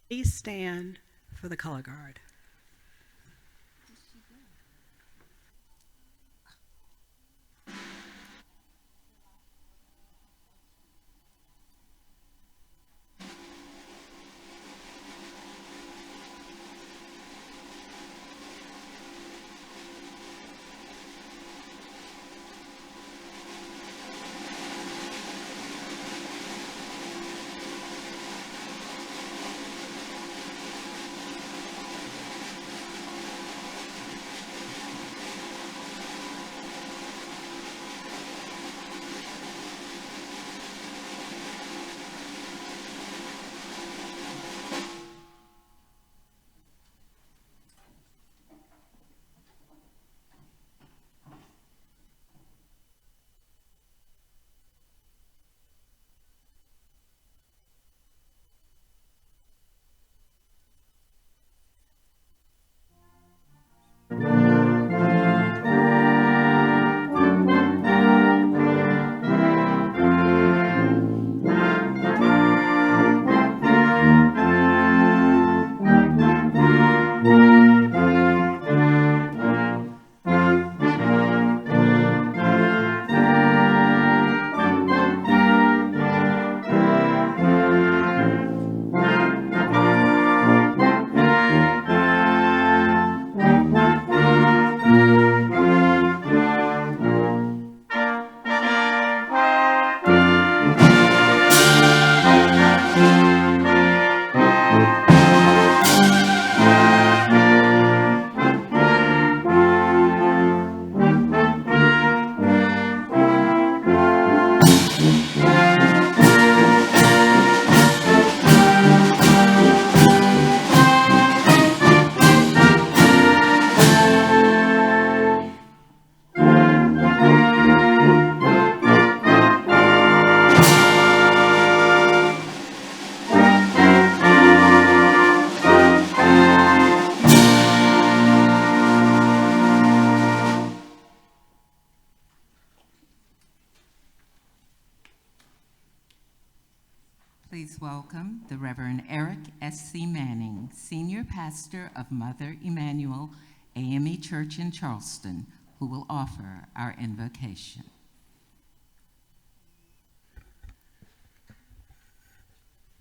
Please stand for the color guard. Please welcome the Reverend Eric S.C. Manning, Senior Pastor of Mother Emanuel AME Church in Charleston, who will offer our invocation.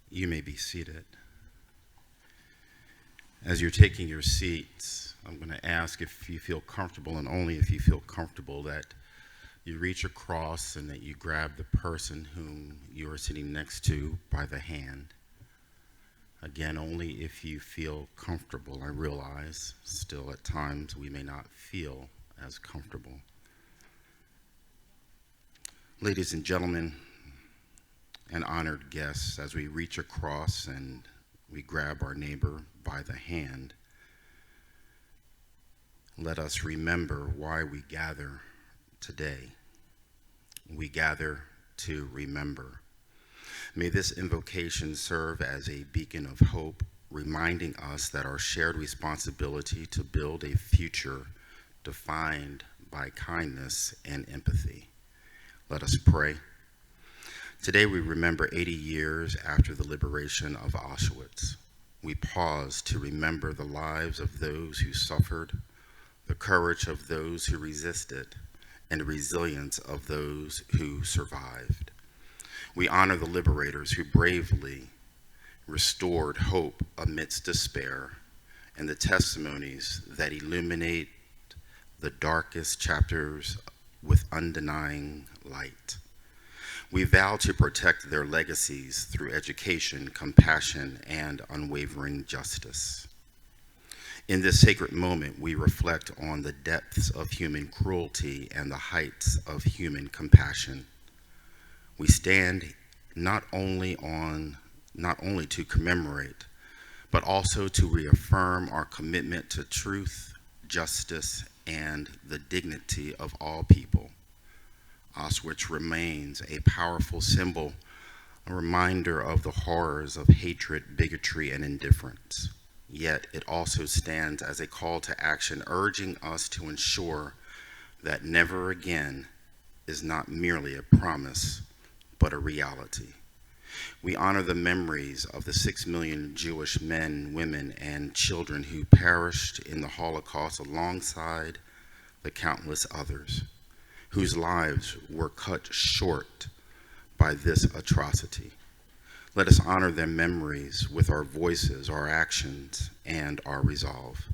You may be seated. As you're taking your seats, I'm going to ask if you feel comfortable, and only if you feel comfortable, that you reach across and that you grab the person whom you are sitting next to by the hand. Again, only if you feel comfortable. I realize still at times we may not feel as comfortable. Ladies and gentlemen, and honored guests, as we reach across and we grab our neighbor by the hand, let us remember why we gather today. We gather to remember. May this invocation serve as a beacon of hope, reminding us that our shared responsibility to build a future defined by kindness and empathy. Let us pray. Today we remember 80 years after the liberation of Auschwitz. We pause to remember the lives of those who suffered, the courage of those who resisted, and the resilience of those who survived. We honor the liberators who bravely restored hope amidst despair, and the testimonies that illuminate the darkest chapters with undenying light. We vow to protect their legacies through education, compassion, and unwavering justice. In this sacred moment, we reflect on the depths of human cruelty and the heights of human compassion. We stand not only to commemorate, but also to reaffirm our commitment to truth, justice, and the dignity of all people. Auschwitz remains a powerful symbol, a reminder of the horrors of hatred, bigotry, and indifference. Yet it also stands as a call to action, urging us to ensure that never again is not merely a promise, but a reality. We honor the memories of the 6 million Jewish men, women, and children who perished in the Holocaust alongside the countless others whose lives were cut short by this atrocity. Let us honor their memories with our voices, our actions, and our resolve.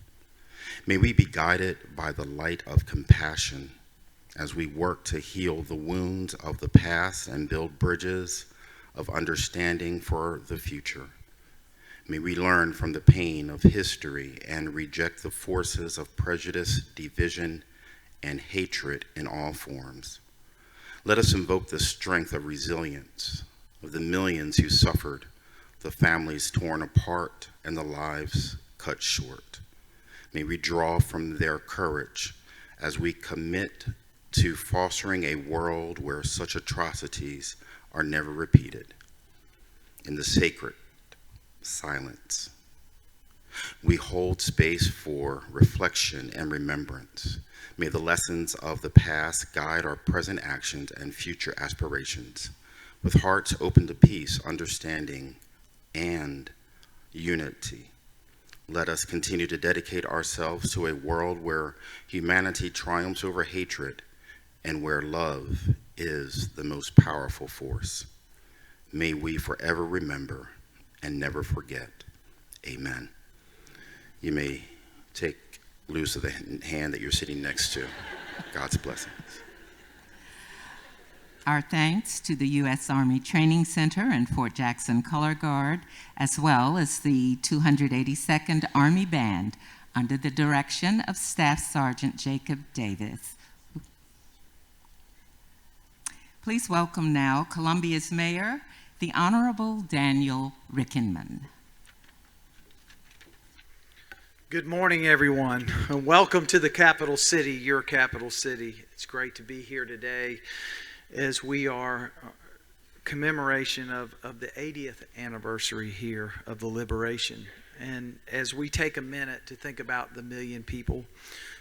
May we be guided by the light of compassion as we work to heal the wounds of the past and build bridges of understanding for the future. May we learn from the pain of history and reject the forces of prejudice, division, and hatred in all forms. Let us invoke the strength of resilience of the millions who suffered, the families torn apart, and the lives cut short. May we draw from their courage as we commit to fostering a world where such atrocities are never repeated. In the sacred silence, we hold space for reflection and remembrance. May the lessons of the past guide our present actions and future aspirations. With hearts open to peace, understanding, and unity, let us continue to dedicate ourselves to a world where humanity triumphs over hatred and where love is the most powerful force. May we forever remember and never forget. Amen. You may take loose of the hand that you're sitting next to. God's blessings. Our thanks to the U.S. Army Training Center and Fort Jackson Color Guard, as well as the 282nd Army Band under the direction of Staff Sergeant Jacob Davis. Please welcome now Columbia's Mayor, the Honorable Daniel Rickenman. Good morning, everyone, and welcome to the capital city, your capital city. It's great to be here today as we are commemoration of the 80th anniversary here of the Liberation. And as we take a minute to think about the million people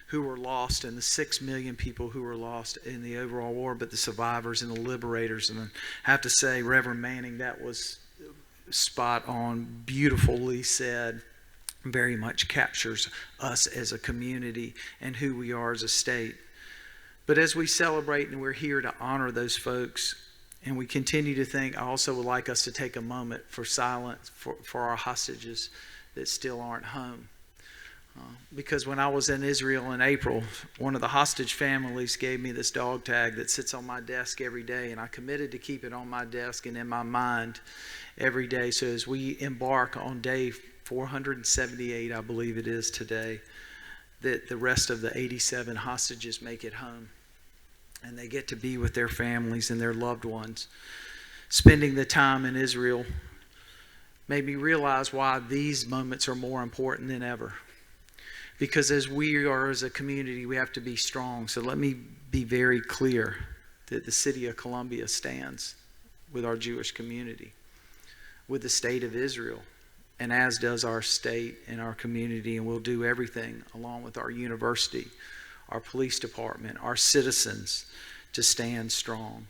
who were lost and the 6 million people who were lost in the overall war, but the survivors and the liberators. And I have to say, Reverend Manning, that was spot on, beautifully said. Very much captures us as a community and who we are as a state. But as we celebrate and we're here to honor those folks, and we continue to think, I also would like us to take a moment for silence for our hostages that still aren't home. Because when I was in Israel in April, one of the hostage families gave me this dog tag that sits on my desk every day, and I committed to keep it on my desk and in my mind every day. So as we embark on day 478, I believe it is today, that the rest of the 87 hostages make it home and they get to be with their families and their loved ones. Spending the time in Israel made me realize why these moments are more important than ever. Because as we are as a community, we have to be strong. So let me be very clear that the city of Columbia stands with our Jewish community, with the state of Israel, and as does our state and our community, and we'll do everything along with our university, our police department, our citizens to stand strong.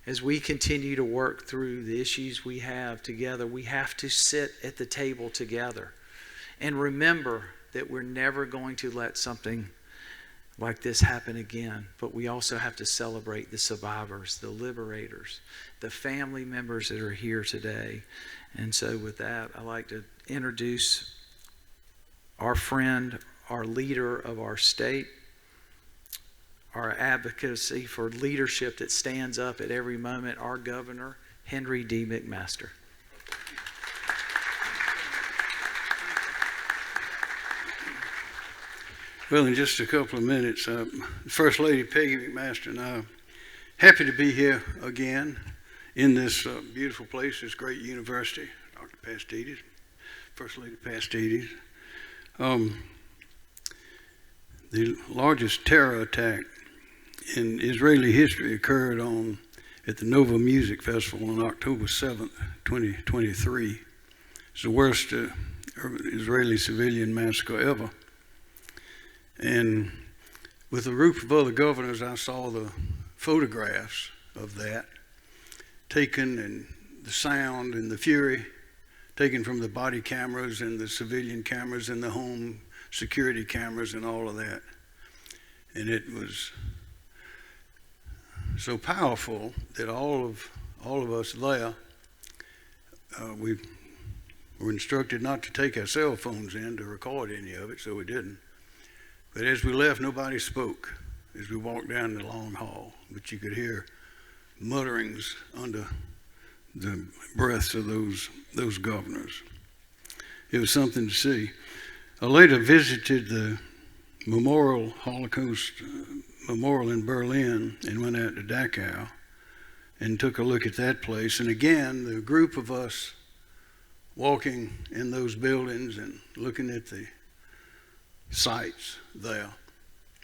As we continue to work through the issues we have together, we have to sit at the table together and remember that we're never going to let something like this happen again, but we also have to celebrate the survivors, the liberators, the family members that are here today. And so with that, I'd like to introduce our friend, our leader of our state, our advocacy for leadership that stands up at every moment, our governor, Henry D. McMaster. Well, in just a couple of minutes, First Lady Peggy McMaster and I are happy to be here again in this beautiful place, this great university, Dr. Pastides, First Lady Pastides. The largest terror attack in Israeli history occurred at the Nova Music Festival on October 7th, 2023. It's the worst Israeli civilian massacre ever. And with a group of other governors, I saw the photographs of that taken, and the sound and the fury taken from the body cameras and the civilian cameras and the home security cameras and all of that. And it was so powerful that all of us there, we were instructed not to take our cell phones in to record any of it, so we didn't. But as we left, nobody spoke as we walked down the long hall, but you could hear mutterings under the breaths of those governors. It was something to see. I later visited the Holocaust Memorial in Berlin and went out to Dachau and took a look at that place. And again, the group of us walking in those buildings and looking at the sites there,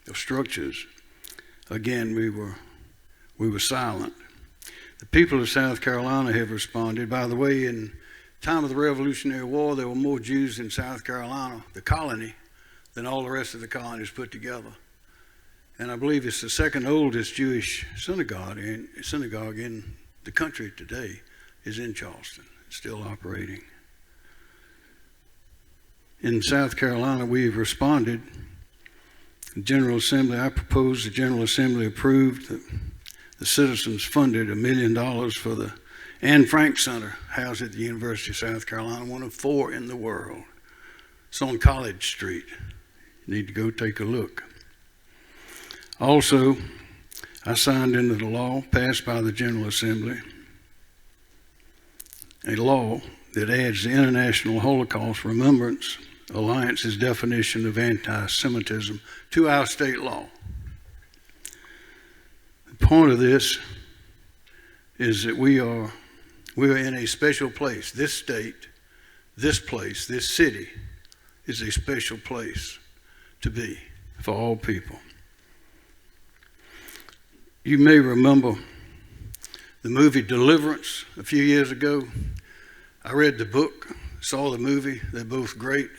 the structures, again, we were silent. The people of South Carolina have responded. By the way, in time of the Revolutionary War, there were more Jews in South Carolina, the colony, than all the rest of the colonies put together. And I believe it's the second oldest Jewish synagogue in the country today is in Charleston. It's still operating. In South Carolina, we've responded. The General Assembly, I proposed, the General Assembly approved, the citizens funded $1 million for the Anne Frank Center, housed at the University of South Carolina, one of 4 in the world. It's on College Street. You need to go take a look. Also, I signed into the law passed by the General Assembly, a law that adds the International Holocaust Remembrance Alliance's definition of anti-Semitism to our state law. The point of this is that we are in a special place. This state, this place, this city is a special place to be for all people. You may remember the movie Deliverance a few years ago. I read the book, saw the movie. They're both great.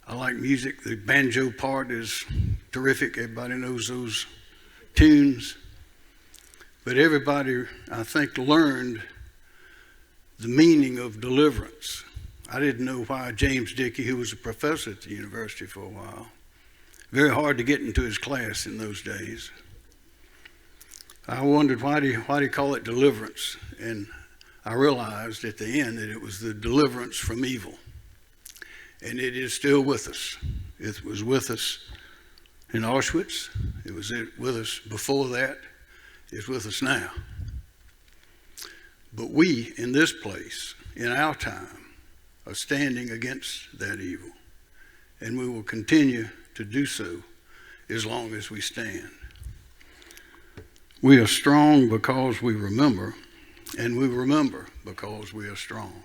I like music. The banjo part is terrific. Everybody knows those tunes. But everybody, I think, learned the meaning of deliverance. I didn't know why James Dickey, who was a professor at the university for a while, very hard to get into his class in those days. I wondered why do you call it deliverance? And I realized at the end that it was the deliverance from evil. And it is still with us. It was with us in Auschwitz. It was with us before that. It's with us now. But we, in this place, in our time, are standing against that evil. And we will continue to do so as long as we stand. We are strong because we remember, and we remember because we are strong.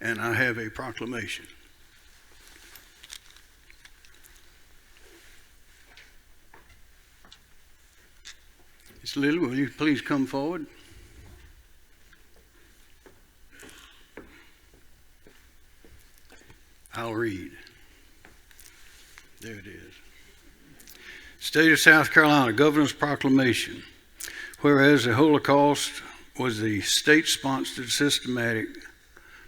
And I have a proclamation. Miss Lily, will you please come forward? I'll read. There it is. State of South Carolina, Governor's Proclamation. Whereas the Holocaust was the state-sponsored systematic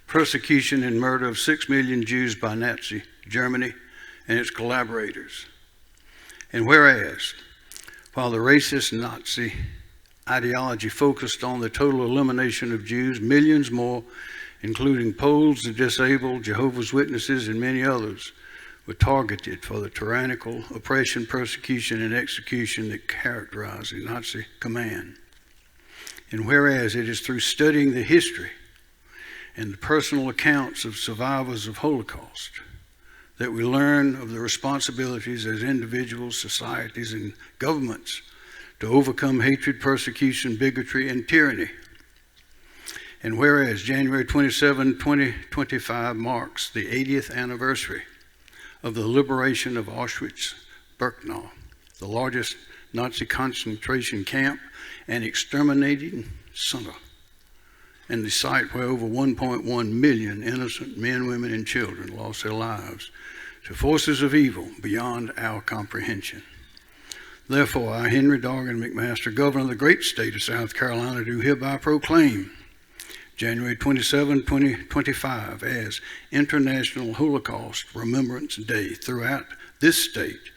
persecution and murder of 6 million Jews by Nazi Germany and its collaborators. And whereas, while the racist Nazi ideology focused on the total elimination of Jews, millions more, including Poles, the disabled, Jehovah's Witnesses, and many others, were targeted for the tyrannical oppression, persecution, and execution that characterized the Nazi command. And whereas it is through studying the history and the personal accounts of survivors of Holocaust that we learn of the responsibilities as individuals, societies, and governments to overcome hatred, persecution, bigotry, and tyranny. And whereas January 27, 2025 marks the 80th anniversary of the liberation of Auschwitz-Birkenau, the largest Nazi concentration camp and exterminating center, and the site where over 1.1 million innocent men, women, and children lost their lives to forces of evil beyond our comprehension. Therefore, I, Henry Dorgan McMaster, Governor of the great state of South Carolina, do hereby proclaim January 27, 2025, as International Holocaust Remembrance Day throughout this state,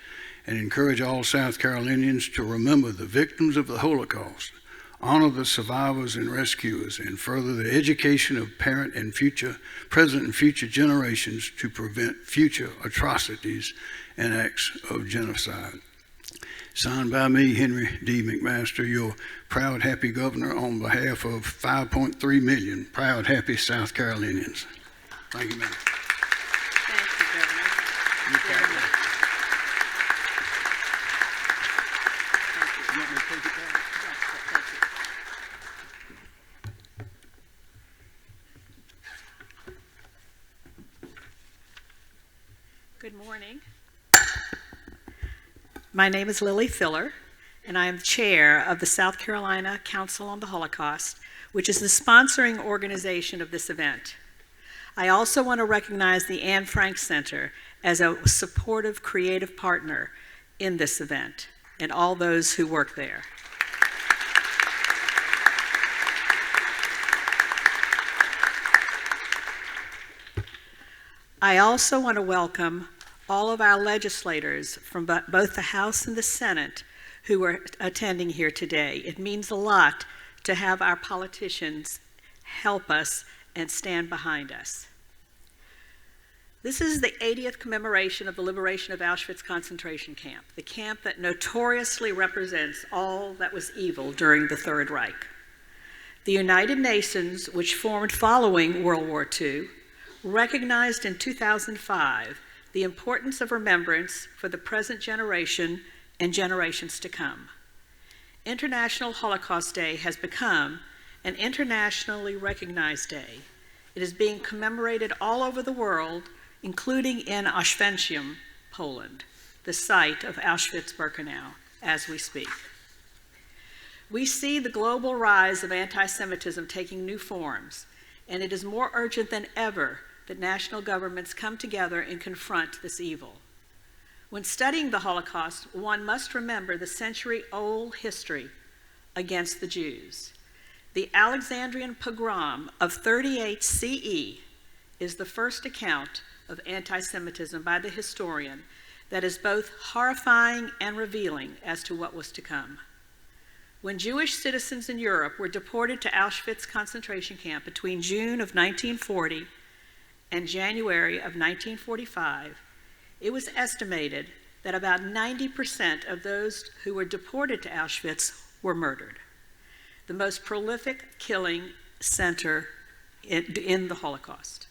and encourage all South Carolinians to remember the victims of the Holocaust, honor the survivors and rescuers, and further the education of present and future generations to prevent future atrocities and acts of genocide. Signed by me, Henry D. McMaster, your proud, happy governor, on behalf of 5.3 million proud, happy South Carolinians. Thank you, ma'am. Thank you, Governor. You Very got it. much. You want me to take it back? Thank you. Good morning. My name is Lily Filler, and I am chair of the South Carolina Council on the Holocaust, which is the sponsoring organization of this event. I also want to recognize the Anne Frank Center as a supportive, creative partner in this event, and all those who work there. I also want to welcome all of our legislators from both the House and the Senate who are attending here today. It means a lot to have our politicians help us and stand behind us. This is the 80th commemoration of the Liberation of Auschwitz concentration camp, the camp that notoriously represents all that was evil during the Third Reich. The United Nations, which formed following World War II, recognized in 2005 the importance of remembrance for the present generation and generations to come. International Holocaust Day has become an internationally recognized day. It is being commemorated all over the world, including in Oświęcim, Poland, the site of Auschwitz-Birkenau, as we speak. We see the global rise of anti-Semitism taking new forms, and it is more urgent than ever that national governments come together and confront this evil. When studying the Holocaust, one must remember the century-old history against the Jews. The Alexandrian pogrom of 38 CE is the first account of anti-Semitism by the historian that is both horrifying and revealing as to what was to come. When Jewish citizens in Europe were deported to Auschwitz concentration camp between June of 1940 and January of 1945, it was estimated that about 90% of those who were deported to Auschwitz were murdered, the most prolific killing center in the Holocaust.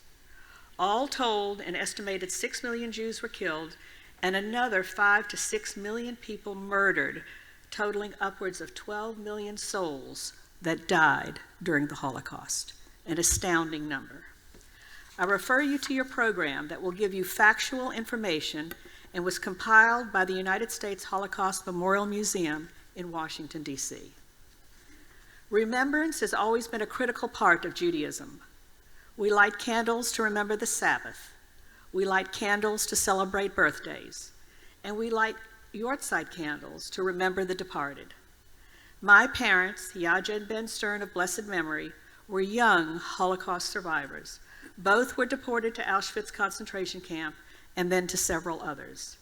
All told, an estimated 6 million Jews were killed and another 5 to 6 million people murdered, totaling upwards of 12 million souls that died during the Holocaust, an astounding number. I refer you to your program that will give you factual information and was compiled by the United States Holocaust Memorial Museum in Washington, D.C. Remembrance has always been a critical part of Judaism. We light candles to remember the Sabbath. We light candles to celebrate birthdays. And we light Yortzeit candles to remember the departed. My parents, Yaja and Ben Stern of blessed memory, were young Holocaust survivors. Both were deported to Auschwitz concentration camp and then to several others.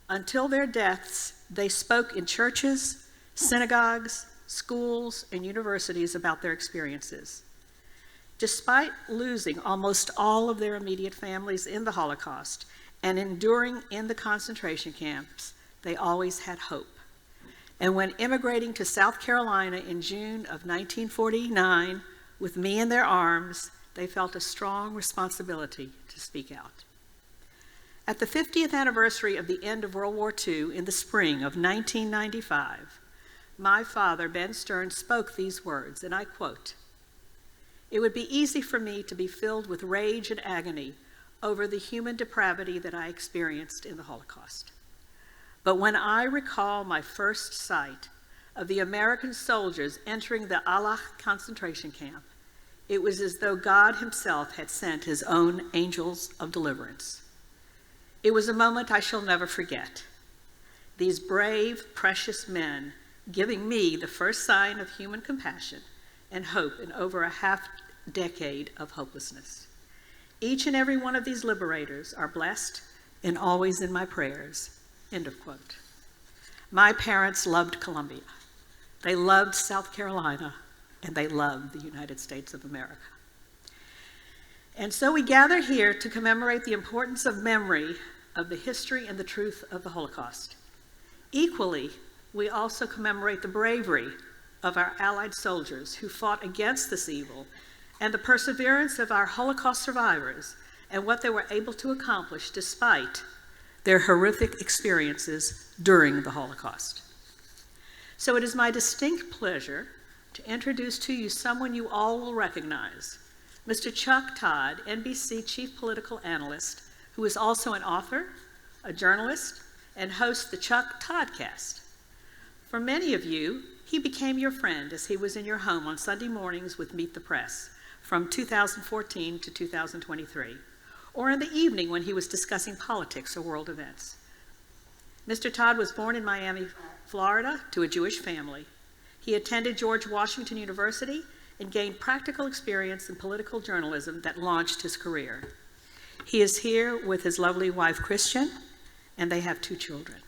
Until their deaths, they spoke in churches, synagogues, schools, and universities about their experiences. Despite losing almost all of their immediate families in the Holocaust and enduring in the concentration camps, they always had hope. And when immigrating to South Carolina in June of 1949, with me in their arms, they felt a strong responsibility to speak out. At the 50th anniversary of the end of World War II in the spring of 1995, my father, Ben Stern, spoke these words, and I quote, "It would be easy for me to be filled with rage and agony over the human depravity that I experienced in the Holocaust. But when I recall my first sight of the American soldiers entering the Alah concentration camp, it was as though God himself had sent his own angels of deliverance. It was a moment I shall never forget. These brave, precious men giving me the first sign of human compassion and hope in over a half decade of hopelessness. Each and every one of these liberators are blessed and always in my prayers." End of quote. My parents loved Columbia. They loved South Carolina, and they loved the United States of America. And so we gather here to commemorate the importance of memory of the history and the truth of the Holocaust. Equally, we also commemorate the bravery of our Allied soldiers who fought against this evil, and the perseverance of our Holocaust survivors and what they were able to accomplish despite their horrific experiences during the Holocaust. So it is my distinct pleasure to introduce to you someone you all will recognize, Mr. Chuck Todd, NBC Chief Political Analyst, who is also an author, a journalist, and hosts the Chuck Toddcast. For many of you, he became your friend as he was in your home on Sunday mornings with Meet the Press from 2014 to 2023, or in the evening when he was discussing politics or world events. Mr. Todd was born in Miami, Florida, to a Jewish family. He attended George Washington University and gained practical experience in political journalism that launched his career. He is here with his lovely wife, Christian, and they have 2 children.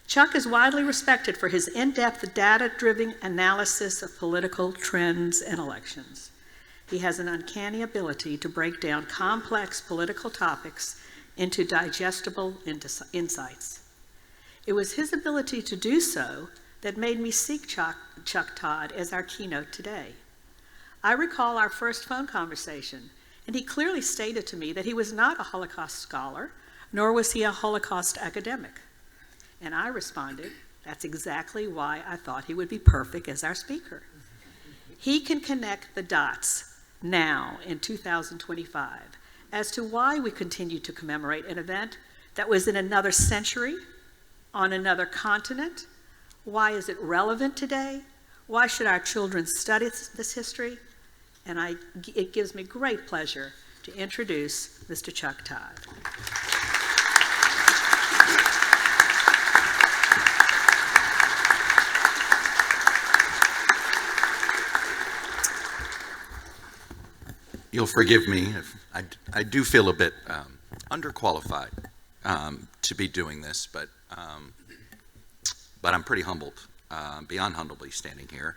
Chuck is widely respected for his in-depth, data-driven analysis of political trends and elections. He has an uncanny ability to break down complex political topics into digestible insights. It was his ability to do so that made me seek Chuck Todd as our keynote today. I recall our first phone conversation, and he clearly stated to me that he was not a Holocaust scholar, nor was he a Holocaust academic. And I responded, that's exactly why I thought he would be perfect as our speaker. He can connect the dots now in 2025 as to why we continue to commemorate an event that was in another century, on another continent. Why is it relevant today? Why should our children study this history? And it gives me great pleasure to introduce Mr. Chuck Todd. You'll forgive me if I do feel a bit underqualified to be doing this, but I'm pretty humbled, beyond humbly standing here.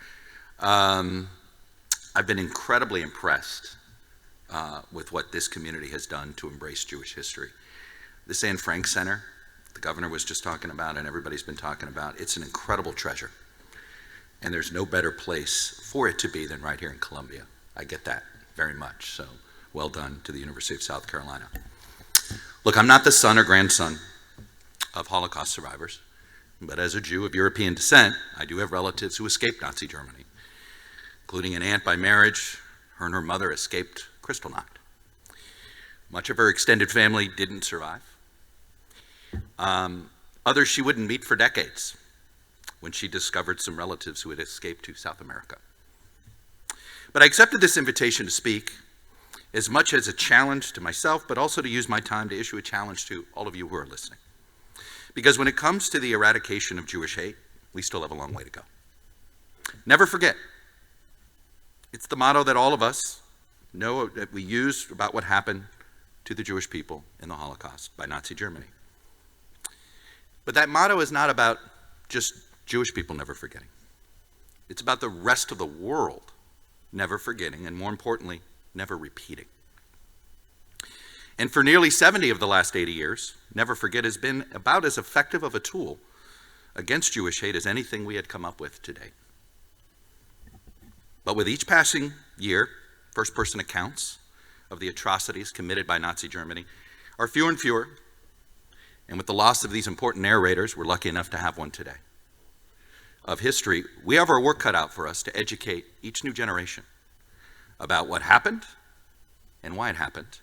I've been incredibly impressed with what this community has done to embrace Jewish history. This Anne Frank Center, the governor was just talking about and everybody's been talking about, it's an incredible treasure. And there's no better place for it to be than right here in Columbia. I get that very much, so well done to the University of South Carolina. Look, I'm not the son or grandson of Holocaust survivors, but as a Jew of European descent, I do have relatives who escaped Nazi Germany, including an aunt by marriage. Her and her mother escaped Kristallnacht. Much of her extended family didn't survive. Others she wouldn't meet for decades when she discovered some relatives who had escaped to South America. But I accepted this invitation to speak as much as a challenge to myself, but also to use my time to issue a challenge to all of you who are listening. Because when it comes to the eradication of Jewish hate, we still have a long way to go. Never forget. It's the motto that all of us know that we use about what happened to the Jewish people in the Holocaust by Nazi Germany. But that motto is not about just Jewish people never forgetting. It's about the rest of the world never forgetting, and more importantly, never repeating. And for nearly 70 of the last 80 years, Never Forget has been about as effective of a tool against Jewish hate as anything we had come up with to date. But with each passing year, first-person accounts of the atrocities committed by Nazi Germany are fewer and fewer, and with the loss of these important narrators, we're lucky enough to have one today, of history, we have our work cut out for us to educate each new generation about what happened and why it happened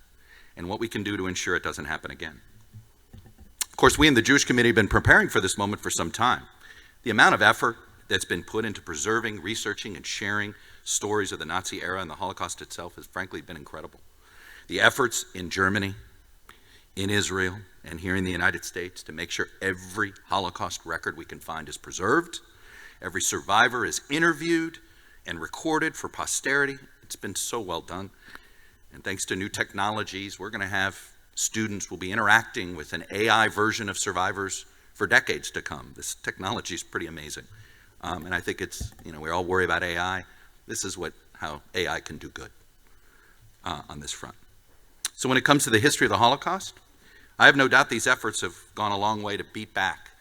and what we can do to ensure it doesn't happen again. Of course, we in the Jewish community have been preparing for this moment for some time. The amount of effort that's been put into preserving, researching, and sharing stories of the Nazi era and the Holocaust itself has frankly been incredible. The efforts in Germany, in Israel, and here in the United States to make sure every Holocaust record we can find is preserved, every survivor is interviewed and recorded for posterity It's been so well done. And thanks to new technologies, we're going to have students will be interacting with an AI version of survivors for decades to come. This technology is pretty amazing. And I think it's, we all worry about AI. This is how AI can do good on this front. So when it comes to the history of the Holocaust, I have no doubt these efforts have gone a long way to beat back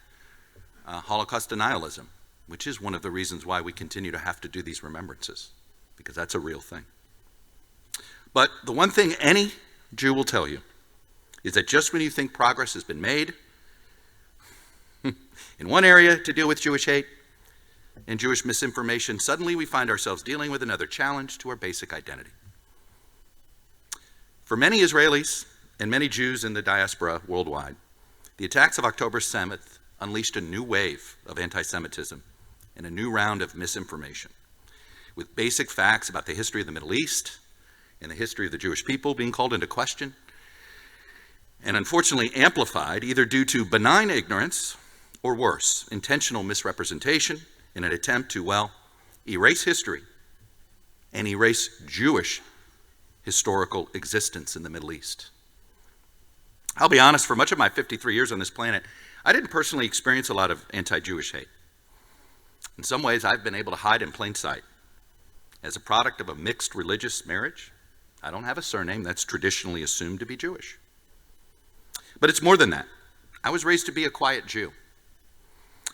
Holocaust denialism, which is one of the reasons why we continue to have to do these remembrances, because that's a real thing. But the one thing any Jew will tell you is that just when you think progress has been made in one area to deal with Jewish hate and Jewish misinformation, suddenly we find ourselves dealing with another challenge to our basic identity. For many Israelis and many Jews in the diaspora worldwide, the attacks of October 7th unleashed a new wave of anti-Semitism and a new round of misinformation, with basic facts about the history of the Middle East and the history of the Jewish people being called into question, and unfortunately amplified either due to benign ignorance or worse, intentional misrepresentation in an attempt to, erase history and erase Jewish historical existence in the Middle East. I'll be honest, for much of my 53 years on this planet, I didn't personally experience a lot of anti-Jewish hate. In some ways, I've been able to hide in plain sight. As a product of a mixed religious marriage, I don't have a surname that's traditionally assumed to be Jewish. But it's more than that. I was raised to be a quiet Jew.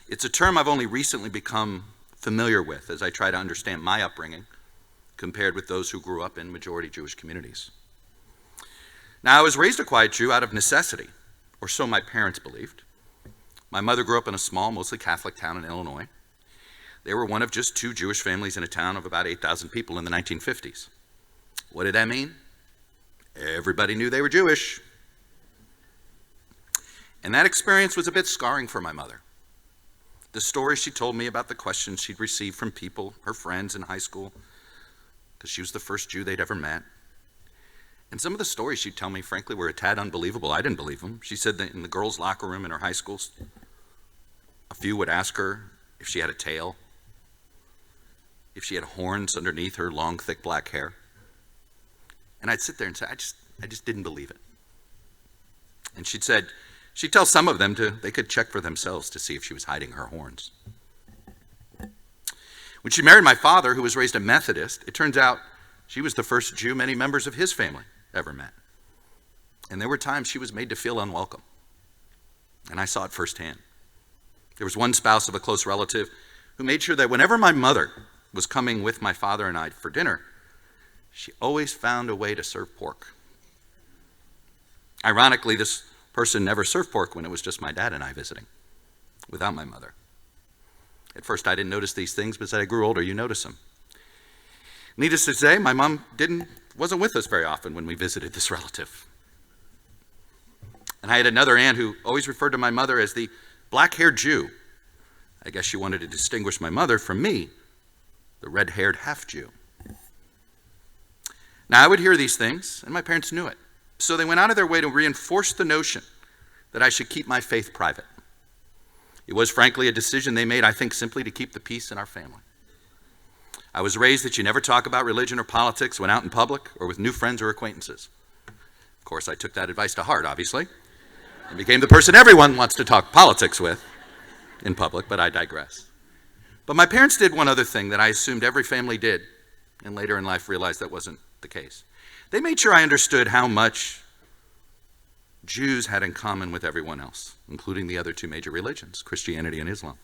It's a term I've only recently become familiar with as I try to understand my upbringing compared with those who grew up in majority Jewish communities. Now, I was raised a quiet Jew out of necessity, or so my parents believed. My mother grew up in a small, mostly Catholic town in Illinois. They were one of just 2 Jewish families in a town of about 8,000 people in the 1950s. What did that mean? Everybody knew they were Jewish. And that experience was a bit scarring for my mother. The stories she told me about the questions she'd received from people, her friends in high school, because she was the first Jew they'd ever met. And some of the stories she'd tell me, frankly, were a tad unbelievable. I didn't believe them. She said that in the girls' locker room in her high school, a few would ask her if she had a tail, if she had horns underneath her long, thick black hair. And I'd sit there and say, I just didn't believe it. And she'd tell some of them they could check for themselves to see if she was hiding her horns. When she married my father, who was raised a Methodist, it turns out she was the first Jew many members of his family ever met. And there were times she was made to feel unwelcome. And I saw it firsthand. There was one spouse of a close relative who made sure that whenever my mother was coming with my father and I for dinner, she always found a way to serve pork. Ironically, this person never served pork when it was just my dad and I visiting, without my mother. At first, I didn't notice these things, but as I grew older, you notice them. Needless to say, my mom wasn't with us very often when we visited this relative. And I had another aunt who always referred to my mother as the black-haired Jew. I guess she wanted to distinguish my mother from me, the red-haired half-Jew. Now, I would hear these things, and my parents knew it. So they went out of their way to reinforce the notion that I should keep my faith private. It was, frankly, a decision they made, I think, simply to keep the peace in our family. I was raised that you never talk about religion or politics when out in public or with new friends or acquaintances. Of course, I took that advice to heart, obviously, and became the person everyone wants to talk politics with in public, but I digress. But my parents did one other thing that I assumed every family did, and later in life realized that wasn't the case. They made sure I understood how much Jews had in common with everyone else, including the other 2 major religions, Christianity and Islam.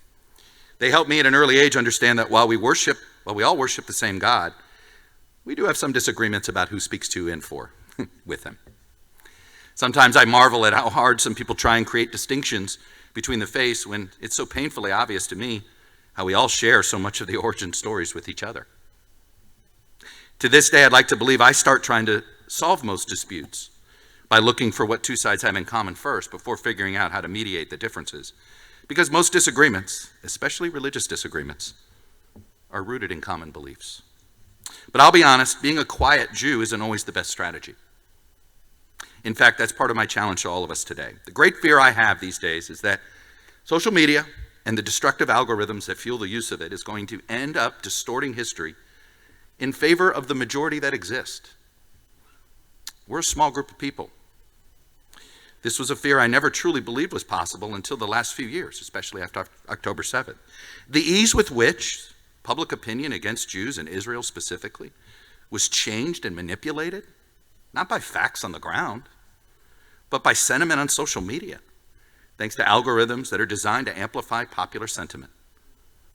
They helped me at an early age understand that while we all worship the same God, we do have some disagreements about who speaks to and for with him. Sometimes I marvel at how hard some people try and create distinctions between the faiths when it's so painfully obvious to me how we all share so much of the origin stories with each other. To this day, I'd like to believe I start trying to solve most disputes by looking for what 2 sides have in common first before figuring out how to mediate the differences. Because most disagreements, especially religious disagreements, are rooted in common beliefs. But I'll be honest, being a quiet Jew isn't always the best strategy. In fact, that's part of my challenge to all of us today. The great fear I have these days is that social media and the destructive algorithms that fuel the use of it is going to end up distorting history in favor of the majority that exist. We're a small group of people. This was a fear I never truly believed was possible until the last few years, especially after October 7th. The ease with which public opinion against Jews in Israel specifically was changed and manipulated, not by facts on the ground, but by sentiment on social media, thanks to algorithms that are designed to amplify popular sentiment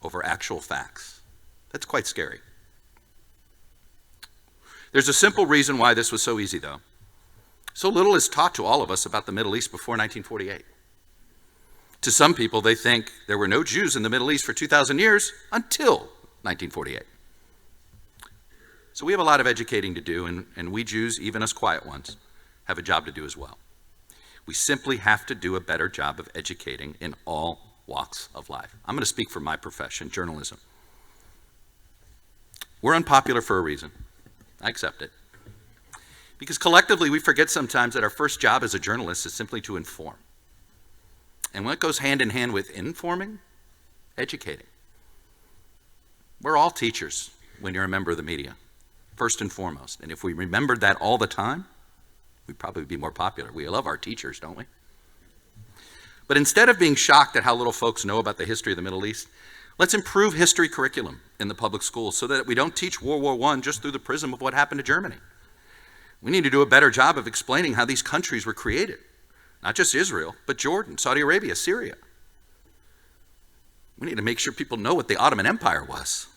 over actual facts. That's quite scary. There's a simple reason why this was so easy, though. So little is taught to all of us about the Middle East before 1948. To some people, they think there were no Jews in the Middle East for 2,000 years until 1948. So we have a lot of educating to do, and we Jews, even us quiet ones, have a job to do as well. We simply have to do a better job of educating in all walks of life. I'm going to speak for my profession, journalism. We're unpopular for a reason. I accept it. Because collectively, we forget sometimes that our first job as a journalist is simply to inform. And what goes hand in hand with informing? Educating. We're all teachers when you're a member of the media, first and foremost. And if we remembered that all the time, we'd probably be more popular. We love our teachers, don't we? But instead of being shocked at how little folks know about the history of the Middle East, let's improve history curriculum in the public schools so that we don't teach World War I just through the prism of what happened to Germany. We need to do a better job of explaining how these countries were created. Not just Israel, but Jordan, Saudi Arabia, Syria. We need to make sure people know what the Ottoman Empire was.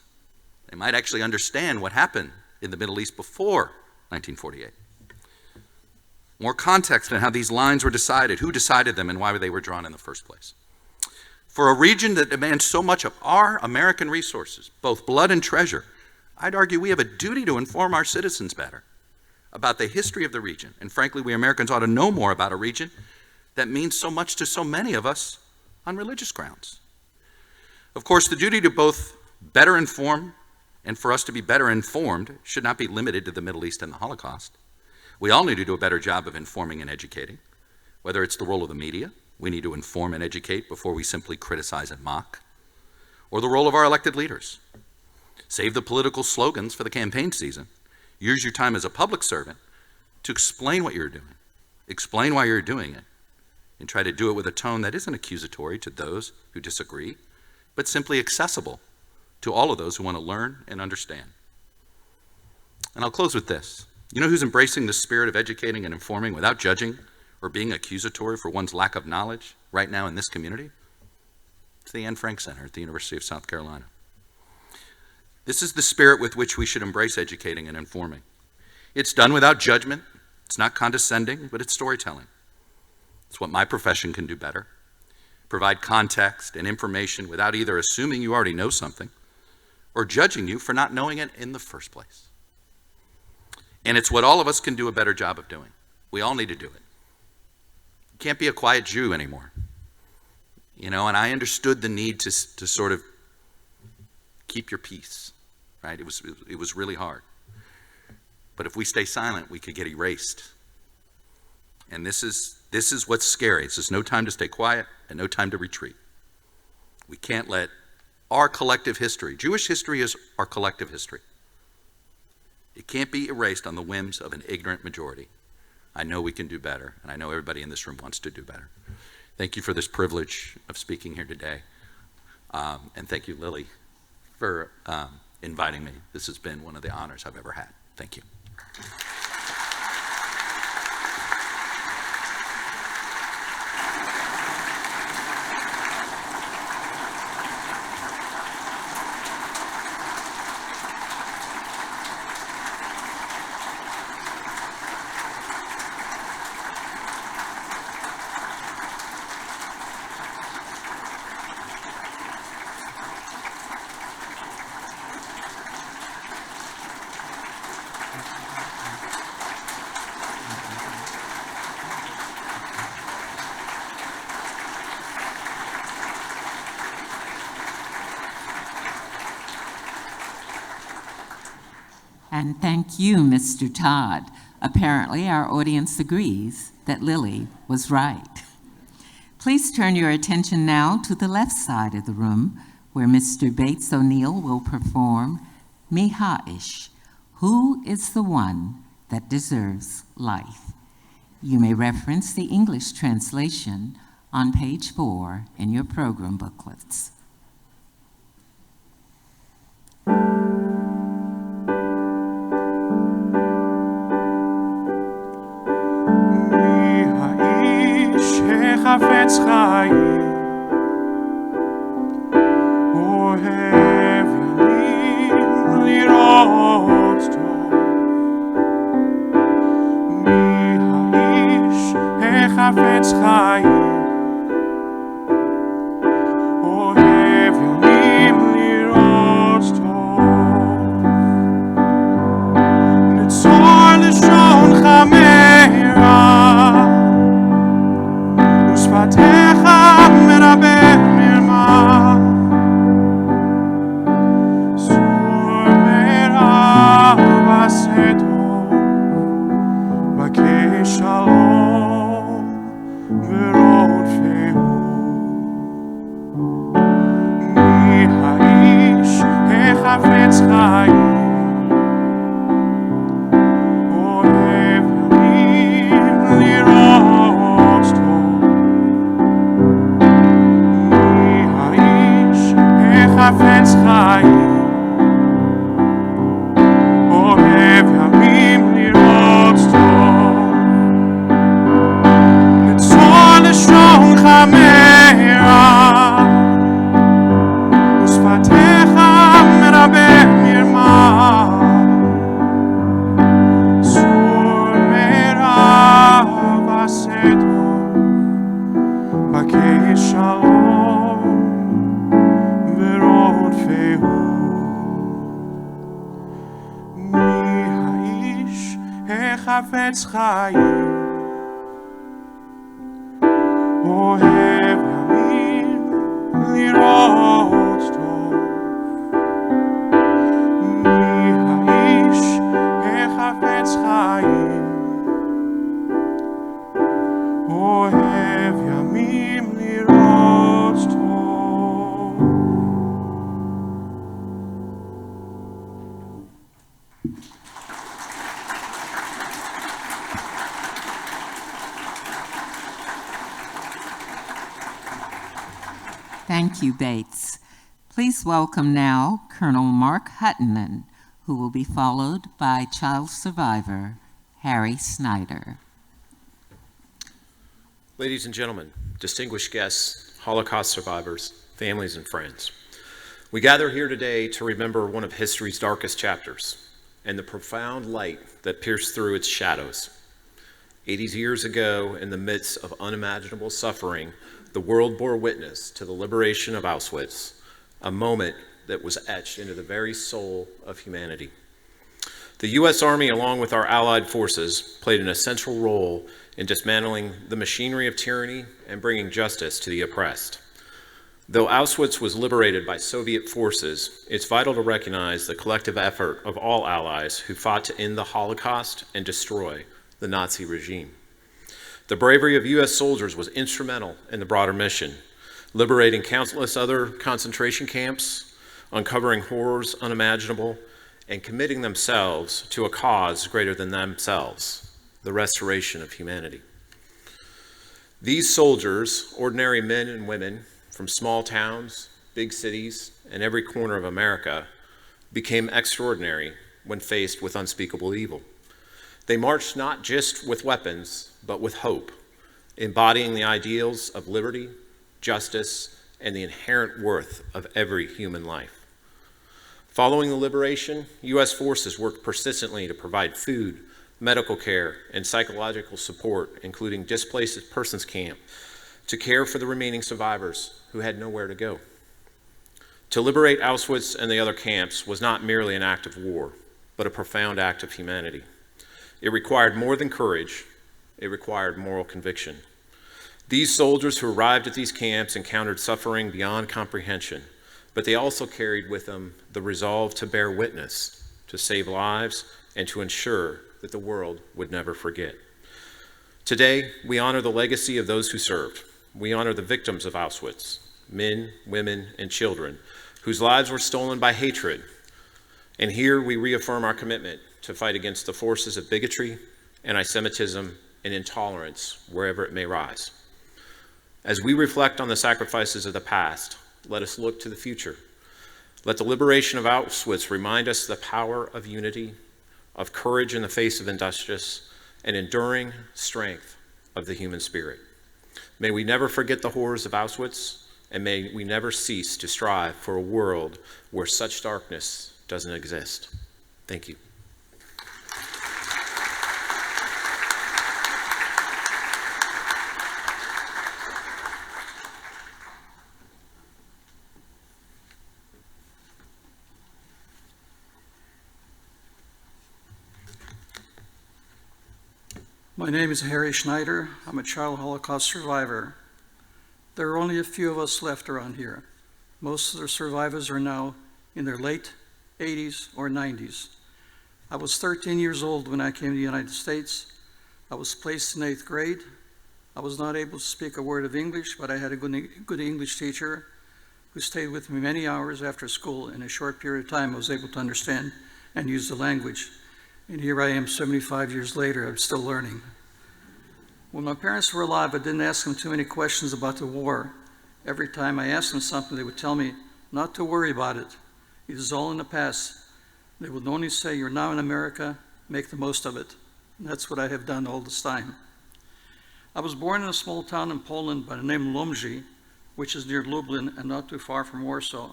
They might actually understand what happened in the Middle East before 1948. More context on how these lines were decided, who decided them, and why they were drawn in the first place. For a region that demands so much of our American resources, both blood and treasure, I'd argue we have a duty to inform our citizens better about the history of the region. And frankly, we Americans ought to know more about a region that means so much to so many of us on religious grounds. Of course, the duty to both better inform and for us to be better informed should not be limited to the Middle East and the Holocaust. We all need to do a better job of informing and educating, whether it's the role of the media. We need to inform and educate before we simply criticize and mock, or the role of our elected leaders. Save the political slogans for the campaign season. Use your time as a public servant to explain what you're doing, explain why you're doing it, and try to do it with a tone that isn't accusatory to those who disagree, but simply accessible to all of those who want to learn and understand. And I'll close with this. You know who's embracing the spirit of educating and informing without judging or being accusatory for one's lack of knowledge right now in this community? It's the Anne Frank Center at the University of South Carolina. This is the spirit with which we should embrace educating and informing. It's done without judgment. It's not condescending, but it's storytelling. It's what my profession can do better. Provide context and information without either assuming you already know something or judging you for not knowing it in the first place. And it's what all of us can do a better job of doing. We all need to do it. You can't be a quiet Jew anymore. You know, and I understood the need to sort of keep your peace, right? It was really hard. But if we stay silent, we could get erased. And this is what's scary. It's just no time to stay quiet and no time to retreat. We can't let our collective history, Jewish history is our collective history. It can't be erased on the whims of an ignorant majority. I know we can do better, and I know everybody in this room wants to do better. Thank you for this privilege of speaking here today. And thank you, Lily, for inviting me. This has been one of the honors I've ever had. Thank you. And thank you, Mr. Todd. Apparently, our audience agrees that Lily was right. Please turn your attention now to the left side of the room, where Mr. Bates O'Neill will perform Mi Ha'ish, Who is the one that deserves life? You may reference the English translation on page 4 in your program booklets. חפץ חיים, אוהב ימים לראות טוב. מי האיש החפץ חיים, אוהב ימים לראות טוב. נצור לשונך מהרה, ושפתיך מרבה מרמה, סור מרע ועשה טוב, בקש שלום ורודפהו. מי האיש החפץ חיים, אוהב ימים לראות טוב. חפץ חיים, אוהב ימים לראות טוב. נצור לשונך מהרה, ושפתיך מרבה מרמה, סור מרע ועשה טוב, בקש שלום מי האיש החפץ חיים, אוהב ימים לראות טוב. מי האיש החפץ חיים, אוהב ימים לראות טוב. Thank you, Bates. Please welcome now Colonel Mark Huttonen, who will be followed by child survivor Harry Snyder. Ladies and gentlemen, distinguished guests, Holocaust survivors, families, and friends, we gather here today to remember one of history's darkest chapters and the profound light that pierced through its shadows. 80 years ago, in the midst of unimaginable suffering, the world bore witness to the liberation of Auschwitz, a moment that was etched into the very soul of humanity. The U.S. Army, along with our allied forces, played an essential role in dismantling the machinery of tyranny and bringing justice to the oppressed. Though Auschwitz was liberated by Soviet forces, it's vital to recognize the collective effort of all allies who fought to end the Holocaust and destroy the Nazi regime. The bravery of U.S. soldiers was instrumental in the broader mission, liberating countless other concentration camps, uncovering horrors unimaginable, and committing themselves to a cause greater than themselves, the restoration of humanity. These soldiers, ordinary men and women from small towns, big cities, and every corner of America, became extraordinary when faced with unspeakable evil. They marched not just with weapons, but with hope, embodying the ideals of liberty, justice, and the inherent worth of every human life. Following the liberation, U.S. forces worked persistently to provide food, medical care, and psychological support, including displaced persons camp, to care for the remaining survivors who had nowhere to go. To liberate Auschwitz and the other camps was not merely an act of war, but a profound act of humanity. It required more than courage, it required moral conviction. These soldiers who arrived at these camps encountered suffering beyond comprehension, but they also carried with them the resolve to bear witness, to save lives, and to ensure that the world would never forget. Today, we honor the legacy of those who served. We honor the victims of Auschwitz, men, women, and children, whose lives were stolen by hatred And here we reaffirm our commitment to fight against the forces of bigotry, anti-Semitism, and intolerance wherever it may rise. As we reflect on the sacrifices of the past, let us look to the future. Let the liberation of Auschwitz remind us the power of unity, of courage in the face of injustice, and enduring strength of the human spirit. May we never forget the horrors of Auschwitz, and may we never cease to strive for a world where such darkness doesn't exist. Thank you. My name is Harry Schneider. I'm a child Holocaust survivor. There are only a few of us left around here. Most of the survivors are now in their late 80s or 90s. I was 13 years old when I came to the United States. I was placed in 8th grade. I was not able to speak a word of English, but I had a good English teacher who stayed with me many hours after school. In a short period of time, I was able to understand and use the language. And here I am 75 years later, I'm still learning. When my parents were alive, I didn't ask them too many questions about the war. Every time I asked them something, they would tell me not to worry about it. It is all in the past. They would only say, you're now in America, make the most of it. And that's what I have done all this time. I was born in a small town in Poland by the name Lomży, which is near Lublin and not too far from Warsaw.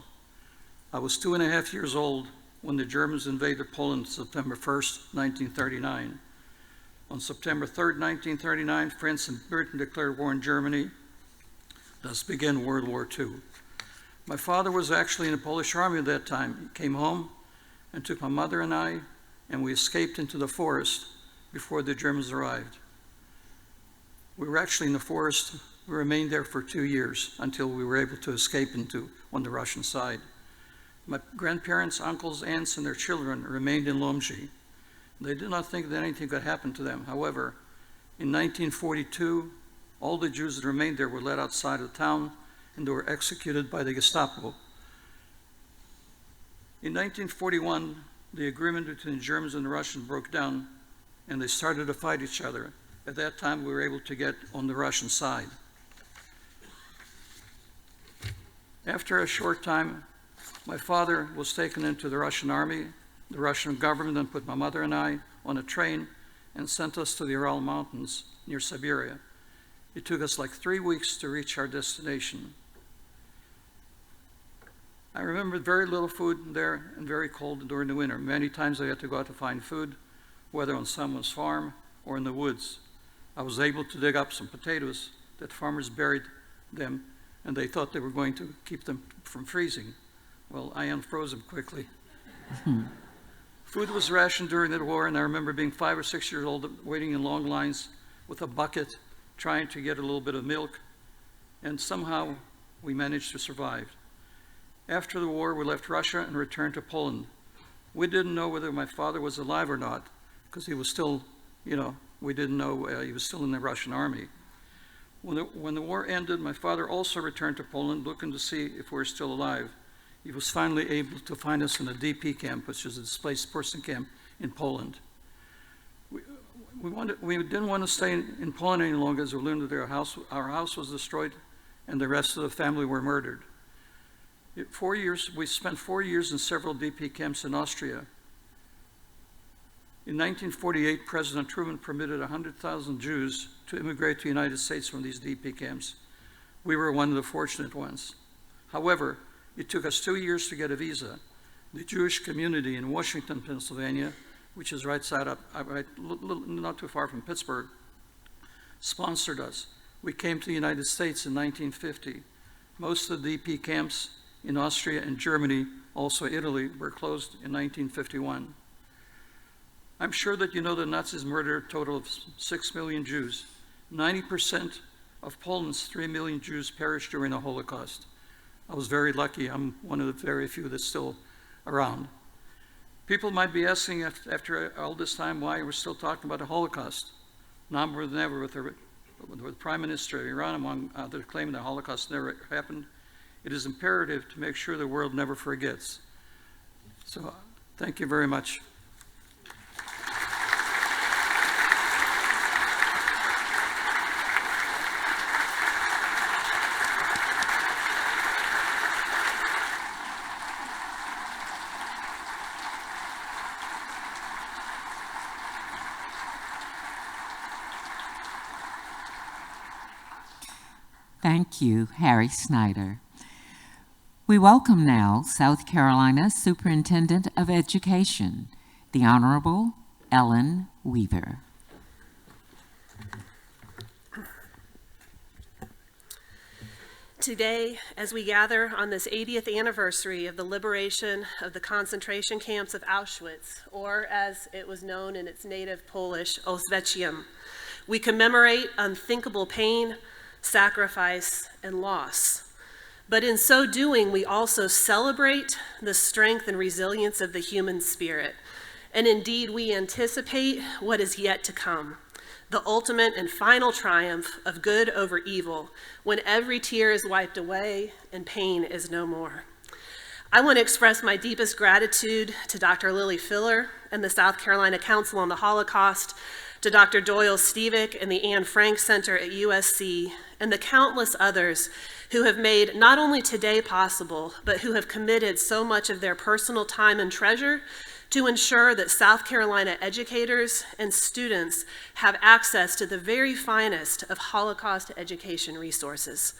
I was 2.5 years old when the Germans invaded Poland September 1st, 1939. On September 3rd, 1939, France and Britain declared war on Germany. Thus began World War II. My father was actually in the Polish army at that time. He came home and took my mother and I, and we escaped into the forest before the Germans arrived. We were actually in the forest. We remained there for 2 years until we were able to escape on the Russian side. My grandparents, uncles, aunts, and their children remained in Lomży. They did not think that anything could happen to them. However, in 1942, all the Jews that remained there were led outside of the town and they were executed by the Gestapo. In 1941, the agreement between the Germans and the Russians broke down and they started to fight each other. At that time, we were able to get on the Russian side. After a short time, my father was taken into the Russian army. The Russian government then put my mother and I on a train and sent us to the Ural Mountains near Siberia. It took us like 3 weeks to reach our destination. I remember very little food there and very cold during the winter. Many times I had to go out to find food, whether on someone's farm or in the woods. I was able to dig up some potatoes that farmers buried them, and they thought they were going to keep them from freezing. Well, I unfroze them quickly. Food was rationed during the war, and I remember being 5 or 6 years old, waiting in long lines with a bucket, trying to get a little bit of milk, and somehow we managed to survive. After the war, we left Russia and returned to Poland. We didn't know whether my father was alive or not, because he was still, we didn't know he was still in the Russian army. When the war ended, my father also returned to Poland, looking to see if we were still alive. He was finally able to find us in a DP camp, which is a displaced person camp in Poland. We didn't want to stay in Poland any longer, as we learned that our house was destroyed and the rest of the family were murdered. We spent 4 years in several DP camps in Austria. In 1948, President Truman permitted 100,000 Jews to immigrate to the United States from these DP camps. We were one of the fortunate ones. However, it took us 2 years to get a visa. The Jewish community in Washington, Pennsylvania, which is not too far from Pittsburgh, sponsored us. We came to the United States in 1950. Most of the DP camps in Austria and Germany, also Italy, were closed in 1951. I'm sure that you know the Nazis murdered a total of 6 million Jews. 90% of Poland's 3 million Jews perished during the Holocaust. I was very lucky. I'm one of the very few that's still around. People might be asking after all this time why we're still talking about the Holocaust. Now more than ever with the Prime Minister of Iran among others claiming the Holocaust never happened, it is imperative to make sure the world never forgets. So Thank you very much. Thank you, Harry Snyder. We welcome now South Carolina Superintendent of Education, the Honorable Ellen Weaver. Today, as we gather on this 80th anniversary of the liberation of the concentration camps of Auschwitz, or as it was known in its native Polish, Auschwitz, we commemorate unthinkable pain, sacrifice, and loss. But in so doing, we also celebrate the strength and resilience of the human spirit. And indeed, we anticipate what is yet to come, the ultimate and final triumph of good over evil, when every tear is wiped away and pain is no more. I want to express my deepest gratitude to Dr. Lily Filler and the South Carolina Council on the Holocaust, to Dr. Doyle Stevick and the Anne Frank Center at USC, and the countless others who have made not only today possible, but who have committed so much of their personal time and treasure to ensure that South Carolina educators and students have access to the very finest of Holocaust education resources.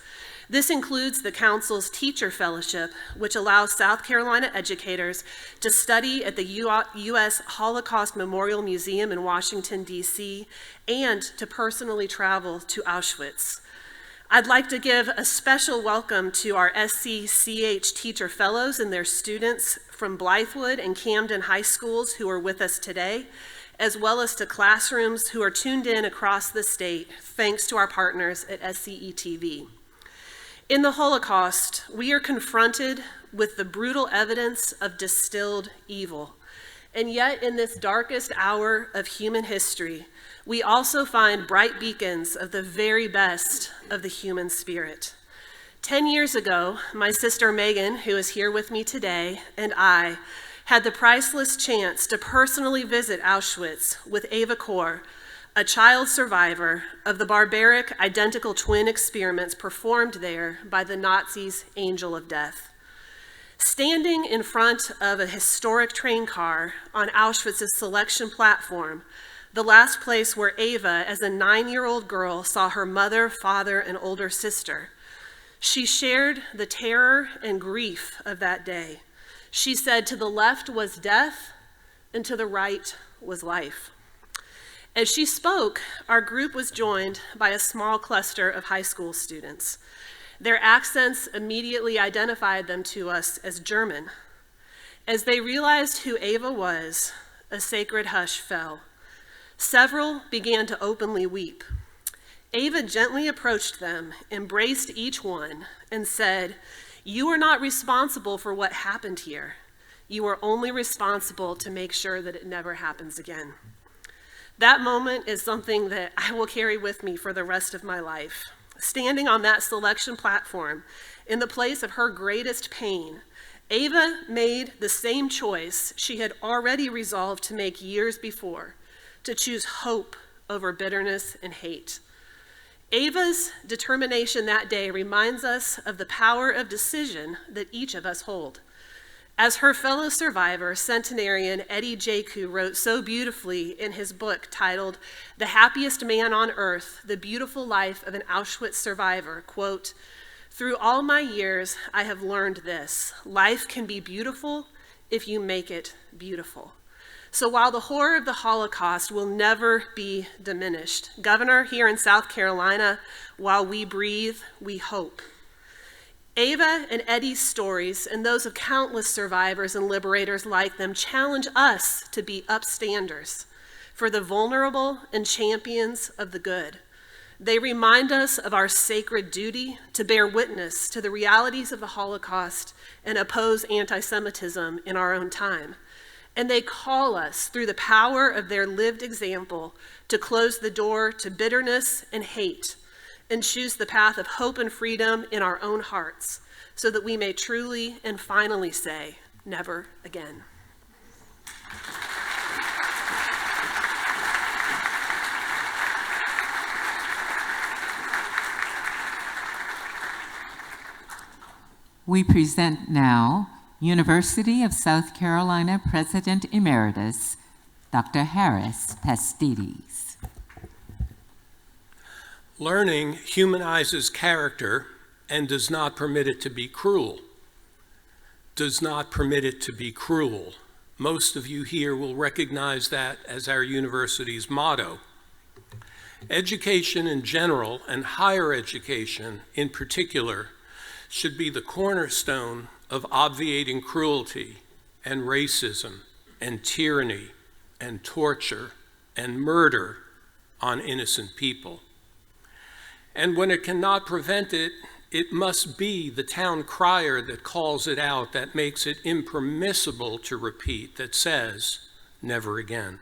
This includes the Council's Teacher Fellowship, which allows South Carolina educators to study at the U.S. Holocaust Memorial Museum in Washington, D.C., and to personally travel to Auschwitz. I'd like to give a special welcome to our SCETV Teacher Fellows and their students from Blythewood and Camden High Schools who are with us today, as well as to classrooms who are tuned in across the state, thanks to our partners at SCETV. In the Holocaust, we are confronted with the brutal evidence of distilled evil. And yet, in this darkest hour of human history, we also find bright beacons of the very best of the human spirit. 10 years ago, my sister Megan, who is here with me today, and I had the priceless chance to personally visit Auschwitz with Ava Kor, a child survivor of the barbaric identical twin experiments performed there by the Nazis' Angel of Death. Standing in front of a historic train car on Auschwitz's selection platform, the last place where Ava, as a 9-year-old girl, saw her mother, father, and older sister, she shared the terror and grief of that day. She said, "To the left was death, and to the right was life." As she spoke, our group was joined by a small cluster of high school students. Their accents immediately identified them to us as German. As they realized who Ava was, a sacred hush fell. Several began to openly weep. Ava gently approached them, embraced each one, and said, "You are not responsible for what happened here. You are only responsible to make sure that it never happens again." That moment is something that I will carry with me for the rest of my life. Standing on that selection platform, in the place of her greatest pain, Ava made the same choice she had already resolved to make years before, to choose hope over bitterness and hate. Ava's determination that day reminds us of the power of decision that each of us hold. As her fellow survivor, centenarian Eddie Jaku wrote so beautifully in his book titled "The Happiest Man on Earth, The Beautiful Life of an Auschwitz Survivor," quote, "Through all my years, I have learned this: life can be beautiful if you make it beautiful." So while the horror of the Holocaust will never be diminished, Governor, here in South Carolina, while we breathe, we hope. Ava and Eddie's stories and those of countless survivors and liberators like them challenge us to be upstanders for the vulnerable and champions of the good. They remind us of our sacred duty to bear witness to the realities of the Holocaust and oppose anti-Semitism in our own time. And they call us, through the power of their lived example, to close the door to bitterness and hate and choose the path of hope and freedom in our own hearts, so that we may truly and finally say, never again. We present now University of South Carolina President Emeritus, Dr. Harris Pastides. Learning humanizes character and does not permit it to be cruel. Does not permit it to be cruel. Most of you here will recognize that as our university's motto. Education in general and higher education in particular should be the cornerstone of obviating cruelty and racism and tyranny and torture and murder on innocent people. And when it cannot prevent it, it must be the town crier that calls it out, that makes it impermissible to repeat, that says, never again.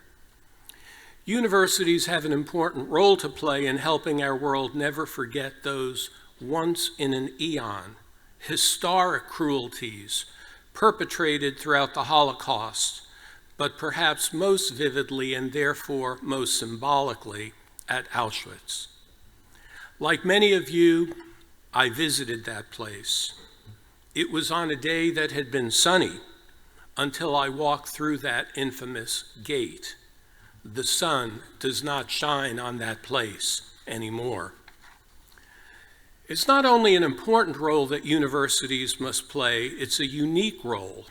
Universities have an important role to play in helping our world never forget those once in an eon, historic cruelties perpetrated throughout the Holocaust, but perhaps most vividly and therefore most symbolically at Auschwitz. Like many of you, I visited that place. It was on a day that had been sunny until I walked through that infamous gate. The sun does not shine on that place anymore. It's not only an important role that universities must play, it's a unique role,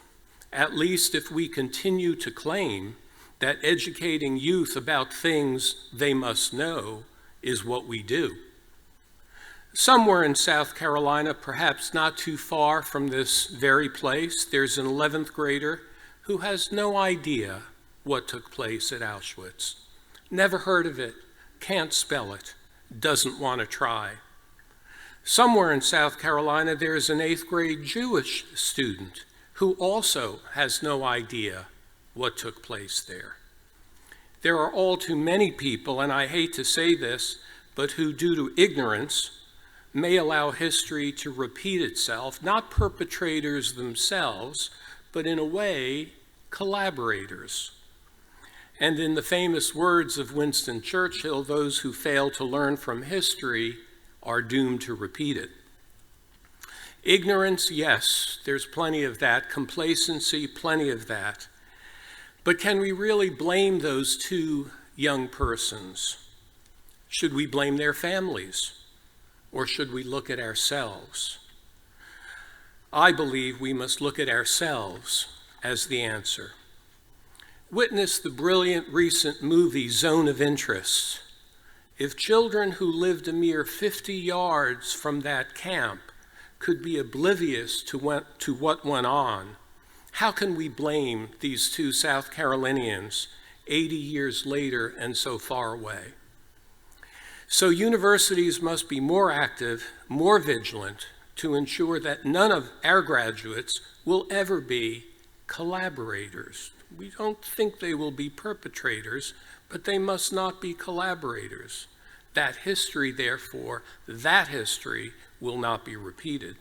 at least if we continue to claim that educating youth about things they must know is what we do. Somewhere in South Carolina, perhaps not too far from this very place, there's an 11th grader who has no idea what took place at Auschwitz. Never heard of it, can't spell it, doesn't want to try. Somewhere in South Carolina, there's an 8th grade Jewish student who also has no idea what took place there. There are all too many people, and I hate to say this, but who, due to ignorance, may allow history to repeat itself, not perpetrators themselves, but in a way, collaborators. And in the famous words of Winston Churchill, those who fail to learn from history are doomed to repeat it. Ignorance, yes, there's plenty of that. Complacency, plenty of that. But can we really blame those two young persons? Should we blame their families? Or should we look at ourselves? I believe we must look at ourselves as the answer. Witness the brilliant recent movie Zone of Interest. If children who lived a mere 50 yards from that camp could be oblivious to what went on, how can we blame these two South Carolinians 80 years later and so far away? So universities must be more active, more vigilant to ensure that none of our graduates will ever be collaborators. We don't think they will be perpetrators, but they must not be collaborators. That history, therefore, that history will not be repeated.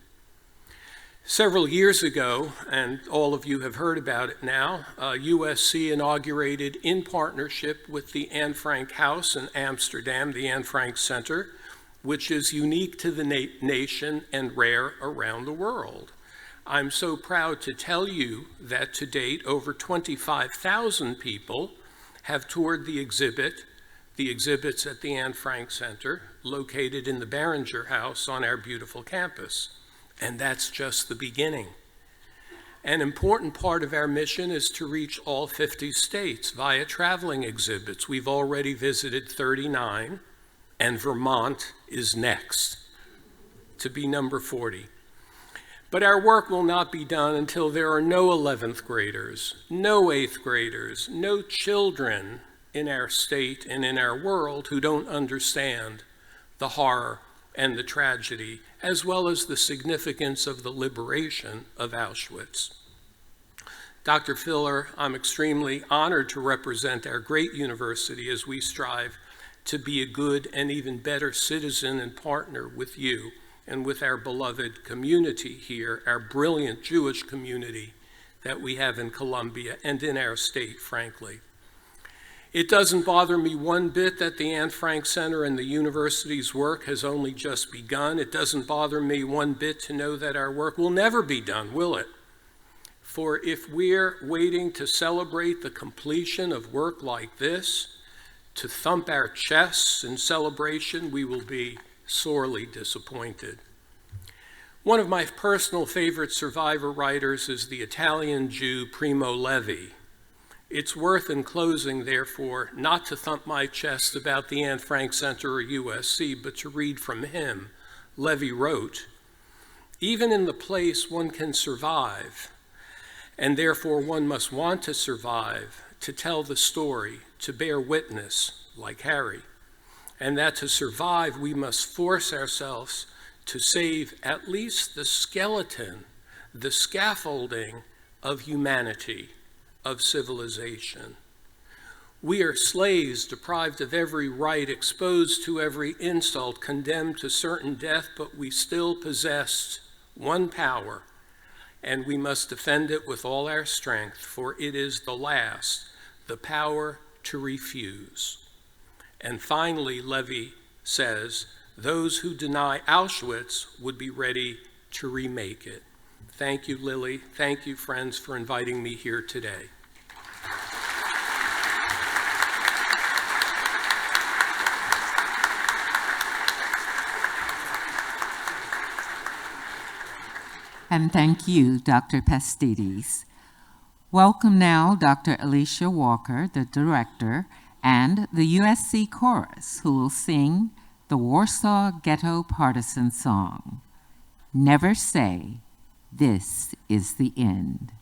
Several years ago, and all of you have heard about it now, USC inaugurated, in partnership with the Anne Frank House in Amsterdam, the Anne Frank Center, which is unique to the nation and rare around the world. I'm so proud to tell you that to date, over 25,000 people have toured the exhibits at the Anne Frank Center, located in the Barringer House on our beautiful campus. And that's just the beginning. An important part of our mission is to reach all 50 states via traveling exhibits. We've already visited 39, and Vermont is next to be number 40. But our work will not be done until there are no 11th graders, no 8th graders, no children in our state and in our world who don't understand the horror and the tragedy, as well as the significance of the liberation of Auschwitz. Dr. Filler, I'm extremely honored to represent our great university as we strive to be a good and even better citizen and partner with you and with our beloved community here, our brilliant Jewish community that we have in Columbia and in our state, frankly. It doesn't bother me one bit that the Anne Frank Center and the university's work has only just begun. It doesn't bother me one bit to know that our work will never be done, will it? For if we're waiting to celebrate the completion of work like this, to thump our chests in celebration, we will be sorely disappointed. One of my personal favorite survivor writers is the Italian Jew Primo Levi. It's worth in closing, therefore, not to thump my chest about the Anne Frank Center or USC, but to read from him. Levi wrote, "Even in the place one can survive, and therefore one must want to survive, to tell the story, to bear witness, like Harry, and that to survive we must force ourselves to save at least the skeleton, the scaffolding of humanity, of civilization. We are slaves, deprived of every right, exposed to every insult, condemned to certain death, but we still possess one power, and we must defend it with all our strength, for it is the last, the power to refuse." And finally, Levi says, "Those who deny Auschwitz would be ready to remake it." Thank you, Lily. Thank you, friends, for inviting me here today. And thank you, Dr. Pastides. Welcome now Dr. Alicia Walker, the director, and the USC Chorus, who will sing the Warsaw Ghetto Partisan song, "Never Say This Is the End."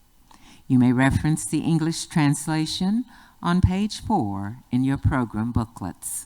You may reference the English translation on page 4 in your program booklets.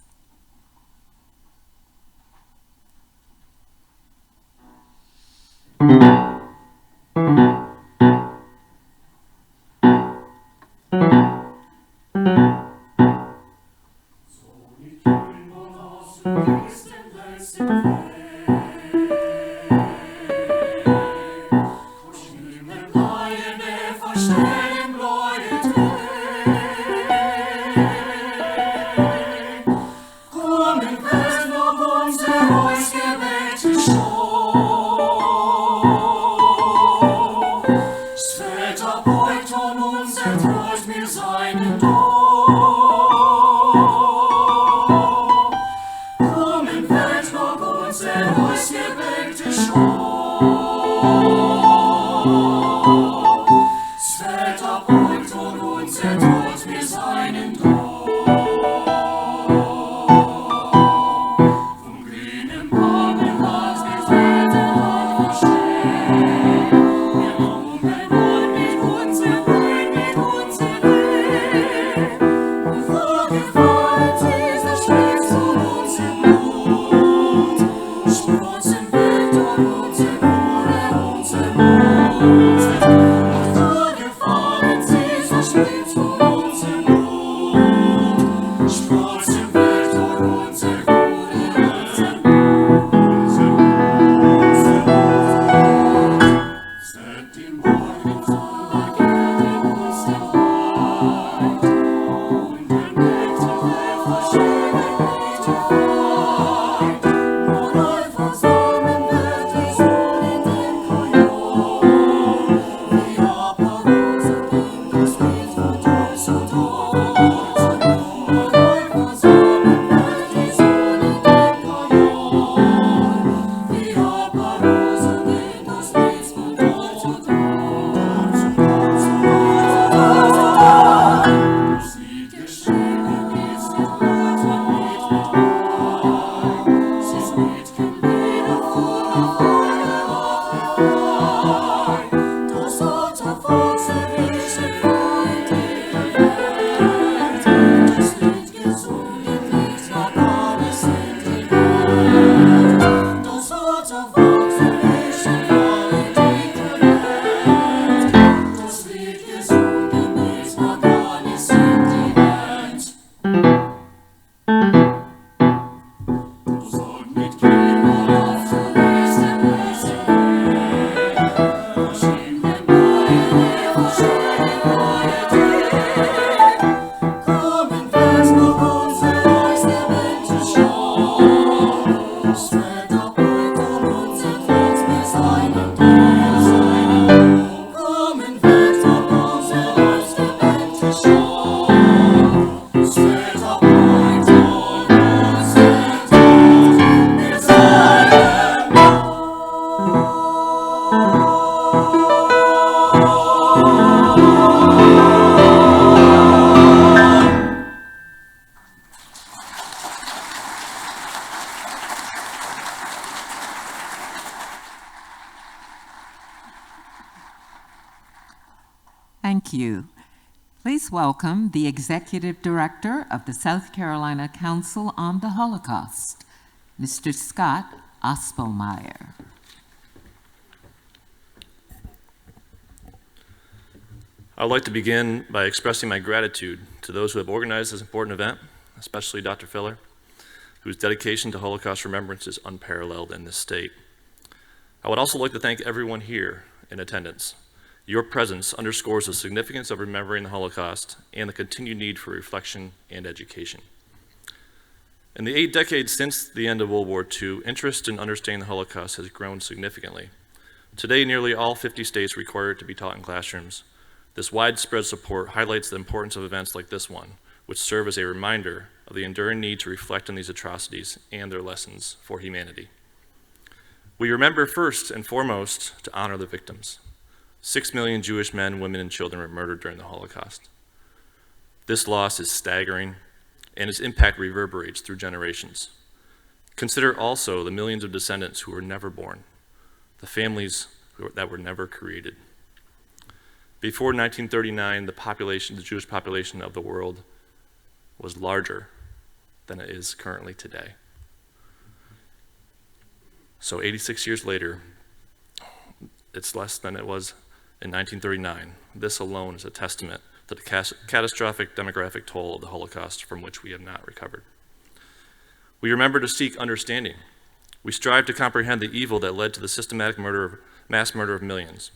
Thank you. Please welcome the Executive Director of the South Carolina Council on the Holocaust, Mr. Scott Ospelmeyer. I'd like to begin by expressing my gratitude to those who have organized this important event, especially Dr. Filler, whose dedication to Holocaust remembrance is unparalleled in this state. I would also like to thank everyone here in attendance. Your presence underscores the significance of remembering the Holocaust and the continued need for reflection and education. In the 8 decades since the end of World War II, interest in understanding the Holocaust has grown significantly. Today, nearly all 50 states require it to be taught in classrooms. This widespread support highlights the importance of events like this one, which serve as a reminder of the enduring need to reflect on these atrocities and their lessons for humanity. We remember first and foremost to honor the victims. 6 million Jewish men, women, and children were murdered during the Holocaust. This loss is staggering, and its impact reverberates through generations. Consider also the millions of descendants who were never born, the families that were never created. Before 1939, the Jewish population of the world was larger than it is currently today. So 86 years later, it's less than it was in 1939. This alone is a testament to the catastrophic demographic toll of the Holocaust from which we have not recovered. We remember to seek understanding. We strive to comprehend the evil that led to the systematic mass murder of millions,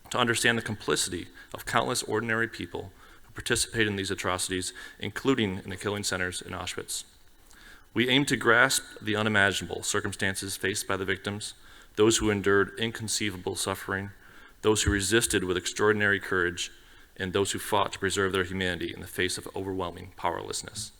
to understand the complicity of countless ordinary people who participated in these atrocities, including in the killing centers in Auschwitz. We aim to grasp the unimaginable circumstances faced by the victims, those who endured inconceivable suffering, those who resisted with extraordinary courage, and those who fought to preserve their humanity in the face of overwhelming powerlessness.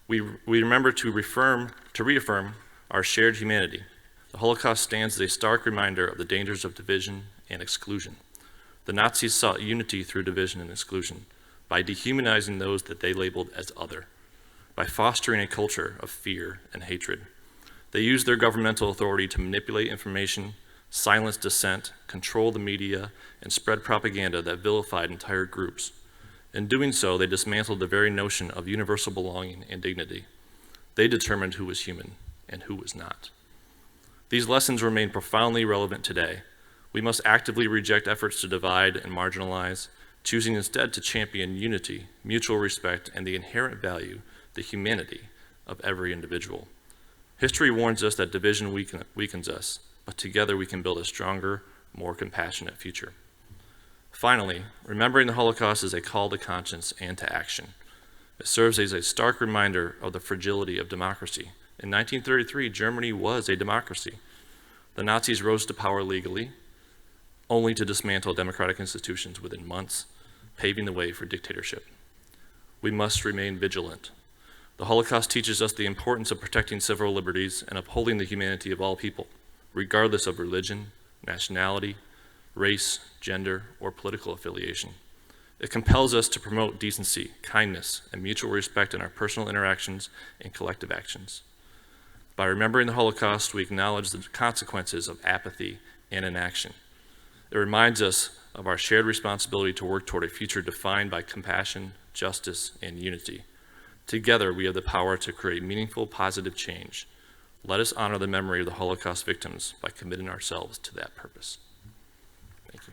We remember to reaffirm our shared humanity. The Holocaust stands as a stark reminder of the dangers of division and exclusion. The Nazis sought unity through division and exclusion by dehumanizing those that they labeled as other, by fostering a culture of fear and hatred. They used their governmental authority to manipulate information, silence dissent, control the media, and spread propaganda that vilified entire groups. In doing so, they dismantled the very notion of universal belonging and dignity. They determined who was human and who was not. These lessons remain profoundly relevant today. We must actively reject efforts to divide and marginalize, choosing instead to champion unity, mutual respect, and the inherent value, the humanity, of every individual. History warns us that division weakens us, but together we can build a stronger, more compassionate future. Finally, remembering the Holocaust is a call to conscience and to action. It serves as a stark reminder of the fragility of democracy. In 1933, Germany was a democracy. The Nazis rose to power legally, only to dismantle democratic institutions within months, paving the way for dictatorship. We must remain vigilant. The Holocaust teaches us the importance of protecting civil liberties and upholding the humanity of all people, regardless of religion, nationality, race, gender, or political affiliation. It compels us to promote decency, kindness, and mutual respect in our personal interactions and collective actions. By remembering the Holocaust, we acknowledge the consequences of apathy and inaction. It reminds us of our shared responsibility to work toward a future defined by compassion, justice, and unity. Together, we have the power to create meaningful, positive change. Let us honor the memory of the Holocaust victims by committing ourselves to that purpose. Thank you.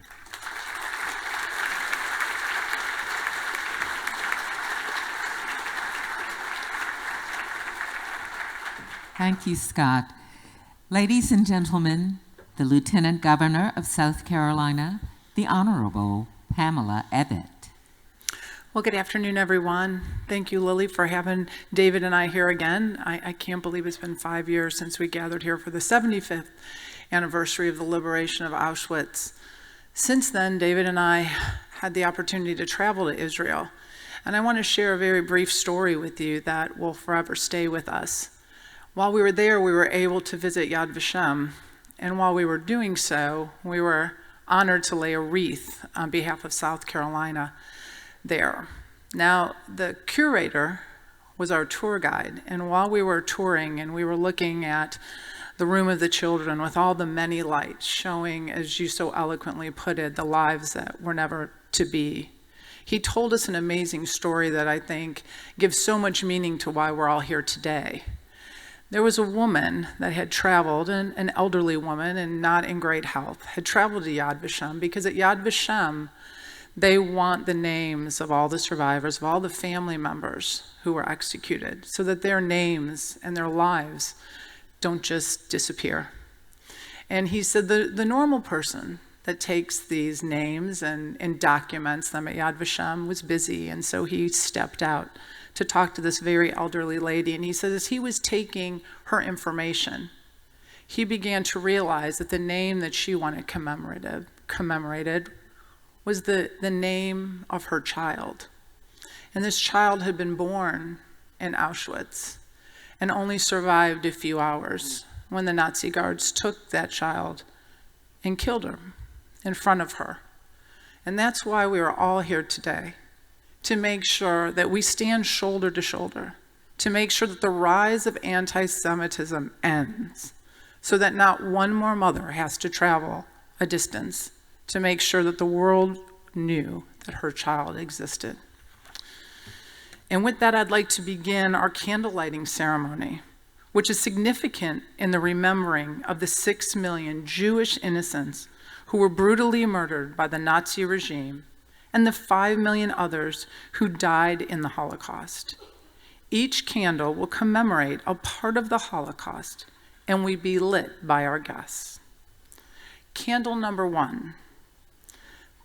Thank you, Scott. Ladies and gentlemen, the Lieutenant Governor of South Carolina, the Honorable Pamela Ebbett. Well, good afternoon, everyone. Thank you, Lily, for having David and I here again. I can't believe it's been 5 years since we gathered here for the 75th anniversary of the liberation of Auschwitz. Since then, David and I had the opportunity to travel to Israel, and I want to share a very brief story with you that will forever stay with us. While we were there, we were able to visit Yad Vashem, and while we were doing so, we were honored to lay a wreath on behalf of South Carolina there. Now, the curator was our tour guide, and while we were touring and we were looking at the room of the children with all the many lights showing, as you so eloquently put it, the lives that were never to be. He told us an amazing story that I think gives so much meaning to why we're all here today. There was a woman that had traveled, an elderly woman and not in great health, had traveled to Yad Vashem because at Yad Vashem, they want the names of all the survivors, of all the family members who were executed, so that their names and their lives don't just disappear. And he said the normal person that takes these names and documents them at Yad Vashem was busy, and so he stepped out to talk to this very elderly lady. And he said as he was taking her information, he began to realize that the name that she wanted commemorated was the name of her child. And this child had been born in Auschwitz and only survived a few hours when the Nazi guards took that child and killed her in front of her. And that's why we are all here today, to make sure that we stand shoulder to shoulder, to make sure that the rise of anti-Semitism ends, so that not one more mother has to travel a distance to make sure that the world knew that her child existed. And with that, I'd like to begin our candle lighting ceremony, which is significant in the remembering of the 6 million Jewish innocents who were brutally murdered by the Nazi regime and the 5 million others who died in the Holocaust. Each candle will commemorate a part of the Holocaust and will be lit by our guests. Candle number 1,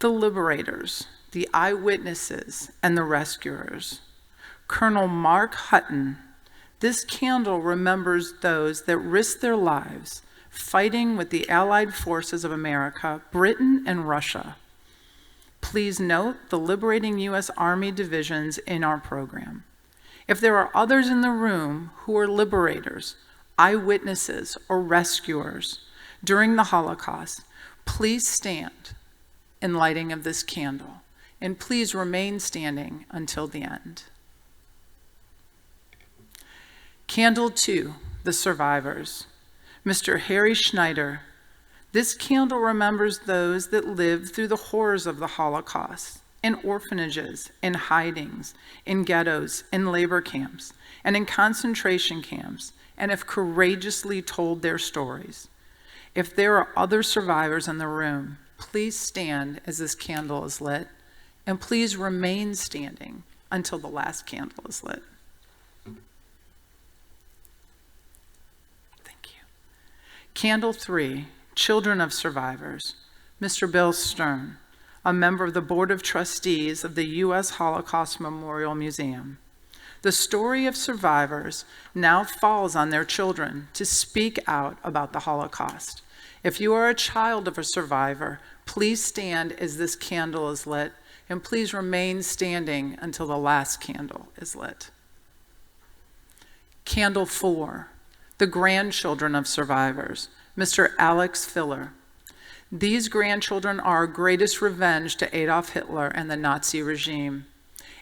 the liberators, the eyewitnesses, and the rescuers. Colonel Mark Hutton. This candle remembers those that risked their lives fighting with the Allied forces of America, Britain, and Russia. Please note the liberating U.S. Army divisions in our program. If there are others in the room who are liberators, eyewitnesses, or rescuers during the Holocaust, please stand in lighting of this candle, and please remain standing until the end. Candle 2, the survivors. Mr. Harry Schneider. This candle remembers those that lived through the horrors of the Holocaust, in orphanages, in hidings, in ghettos, in labor camps, and in concentration camps, and have courageously told their stories. If there are other survivors in the room, please stand as this candle is lit, and please remain standing until the last candle is lit. Thank you. Candle 3, Children of Survivors. Mr. Bill Stern, a member of the Board of Trustees of the U.S. Holocaust Memorial Museum. The story of survivors now falls on their children to speak out about the Holocaust. If you are a child of a survivor, please stand as this candle is lit, and please remain standing until the last candle is lit. Candle 4, the grandchildren of survivors. Mr. Alex Filler. These grandchildren are our greatest revenge to Adolf Hitler and the Nazi regime.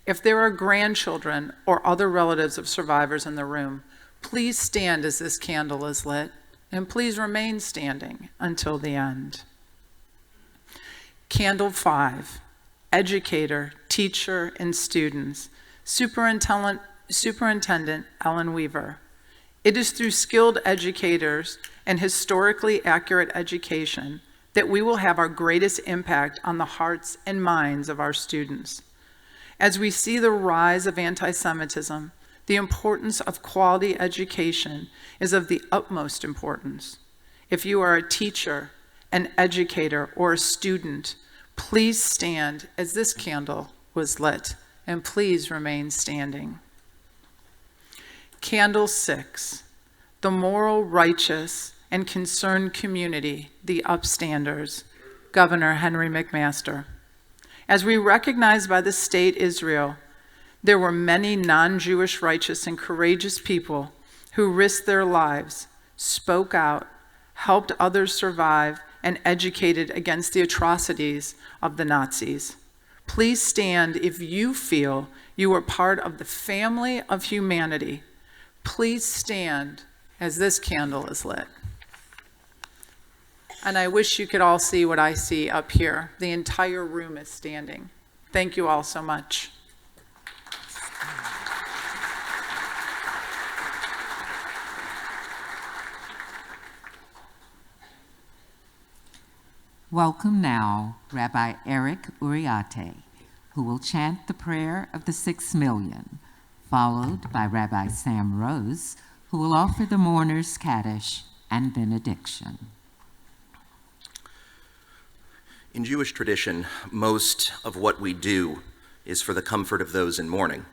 If there are grandchildren or other relatives of survivors in the room, please stand as this candle is lit, and please remain standing until the end. Candle 5, educator, teacher, and students. Superintendent Ellen Weaver. It is through skilled educators and historically accurate education that we will have our greatest impact on the hearts and minds of our students. As we see the rise of anti-Semitism, the importance of quality education is of the utmost importance. If you are a teacher, an educator, or a student, please stand as this candle was lit, and please remain standing. Candle 6, the moral, righteous, and concerned community, the upstanders. Governor Henry McMaster. As we recognize by the state Israel, there were many non-Jewish righteous and courageous people who risked their lives, spoke out, helped others survive, and educated against the atrocities of the Nazis. Please stand if you feel you are part of the family of humanity. Please stand as this candle is lit. And I wish you could all see what I see up here. The entire room is standing. Thank you all so much. Welcome now Rabbi Eric Uriate, who will chant the prayer of the 6 million, followed by Rabbi Sam Rose, who will offer the mourners Kaddish and benediction. In Jewish tradition, most of what we do is for the comfort of those in mourning.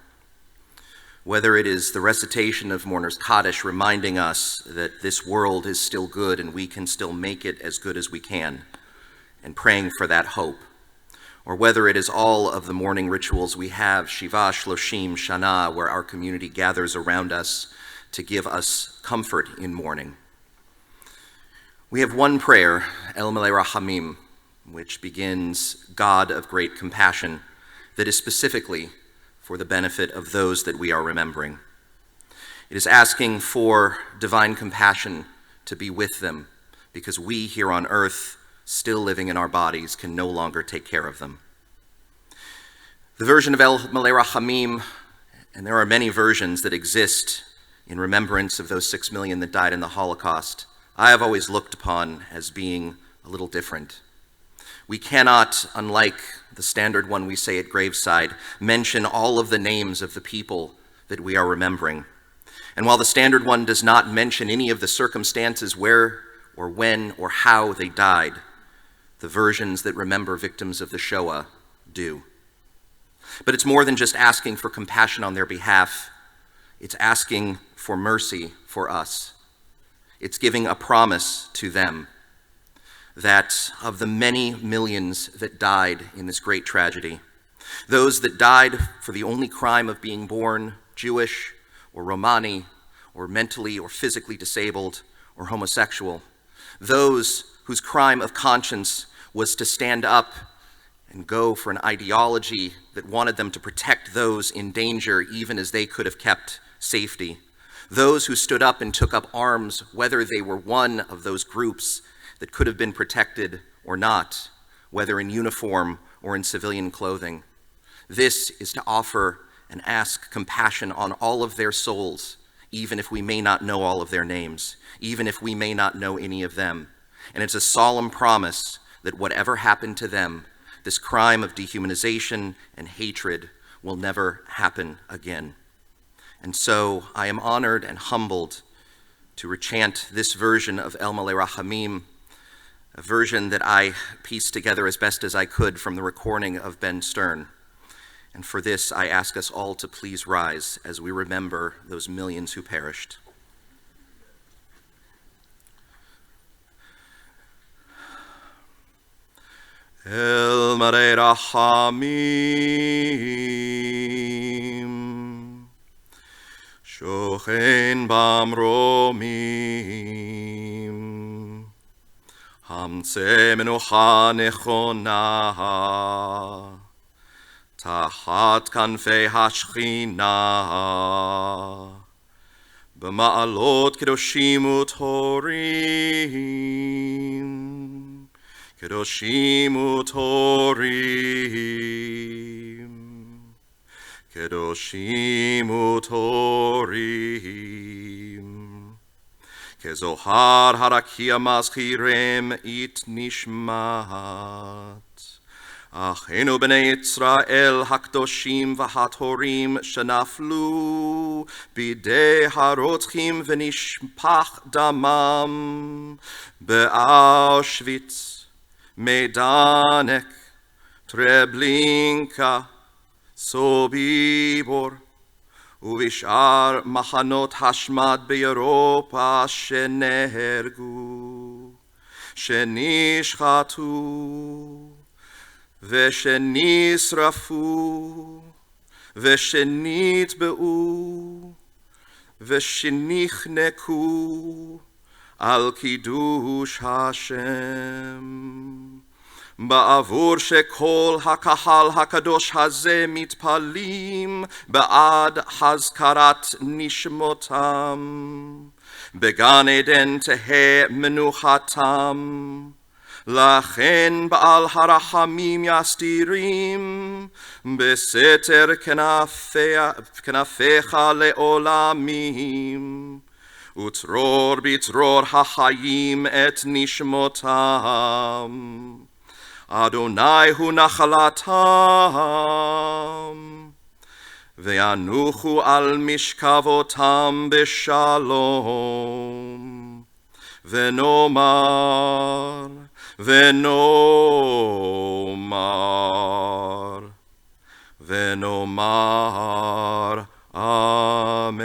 Whether it is the recitation of mourners Kaddish reminding us that this world is still good and we can still make it as good as we can, and praying for that hope, or whether it is all of the mourning rituals we have, Shiva Shloshim Shana, where our community gathers around us to give us comfort in mourning. We have one prayer, El Malei Rahamim, which begins, God of great compassion, that is specifically for the benefit of those that we are remembering. It is asking for divine compassion to be with them, because we here on earth, still living in our bodies, can no longer take care of them. The version of El Malei Rahamim, and there are many versions that exist in remembrance of those 6 million that died in the Holocaust, I have always looked upon as being a little different. We cannot, unlike the standard one we say at graveside, mention all of the names of the people that we are remembering. And while the standard one does not mention any of the circumstances where or when or how they died, the versions that remember victims of the Shoah do. But it's more than just asking for compassion on their behalf. It's asking for mercy for us. It's giving a promise to them that of the many millions that died in this great tragedy, those that died for the only crime of being born Jewish or Romani or mentally or physically disabled or homosexual, those whose crime of conscience was to stand up and go for an ideology that wanted them to protect those in danger even as they could have kept safety. Those who stood up and took up arms, whether they were one of those groups that could have been protected or not, whether in uniform or in civilian clothing. This is to offer and ask compassion on all of their souls, even if we may not know all of their names, even if we may not know any of them. And it's a solemn promise that whatever happened to them, this crime of dehumanization and hatred will never happen again. And so I am honored and humbled to recant this version of El Malei Rahamim, a version that I pieced together as best as I could from the recording of Ben Stern. And for this, I ask us all to please rise as we remember those millions who perished. El Malei Rahamim, Shochen Bamromim, Hamtze Menucha Nechona, Tachat Kanfei Hashchina, B'ma'alot Kedoshim Utorim, Kedoshim Utorim, Kedoshim Utorim, Kezohar Harakia Maschirem It Nishmat, Achenu B'nei Yisrael Hakdoshim V'Hatorim Shenaflu Bidei Harotzchim V'Nishpach Damam Be'Auschwitz Meidanek, Treblinka, Sobibor, Uvishar Machanot Hashmad beEuropa Shenehergu, Shenishchatu, Veshenisrafu, Veshenitbeu, Veshenichneku, Al Kiddush Hashem. Ba'avur shekol hakahal hakadosh hazeh mitpalim ba'ad hazkarat nishmotam. Began Eden tehe menuchatam. לכן בעל הרחמים יסתירים, בסתר כנפיך לעולמים, וצרור בצרור החיים את נשמותם. אדוני הוא נחלתם, וינוחו על משכבותם בשלום. ונאמר, ונאמר, ונאמר, Amen.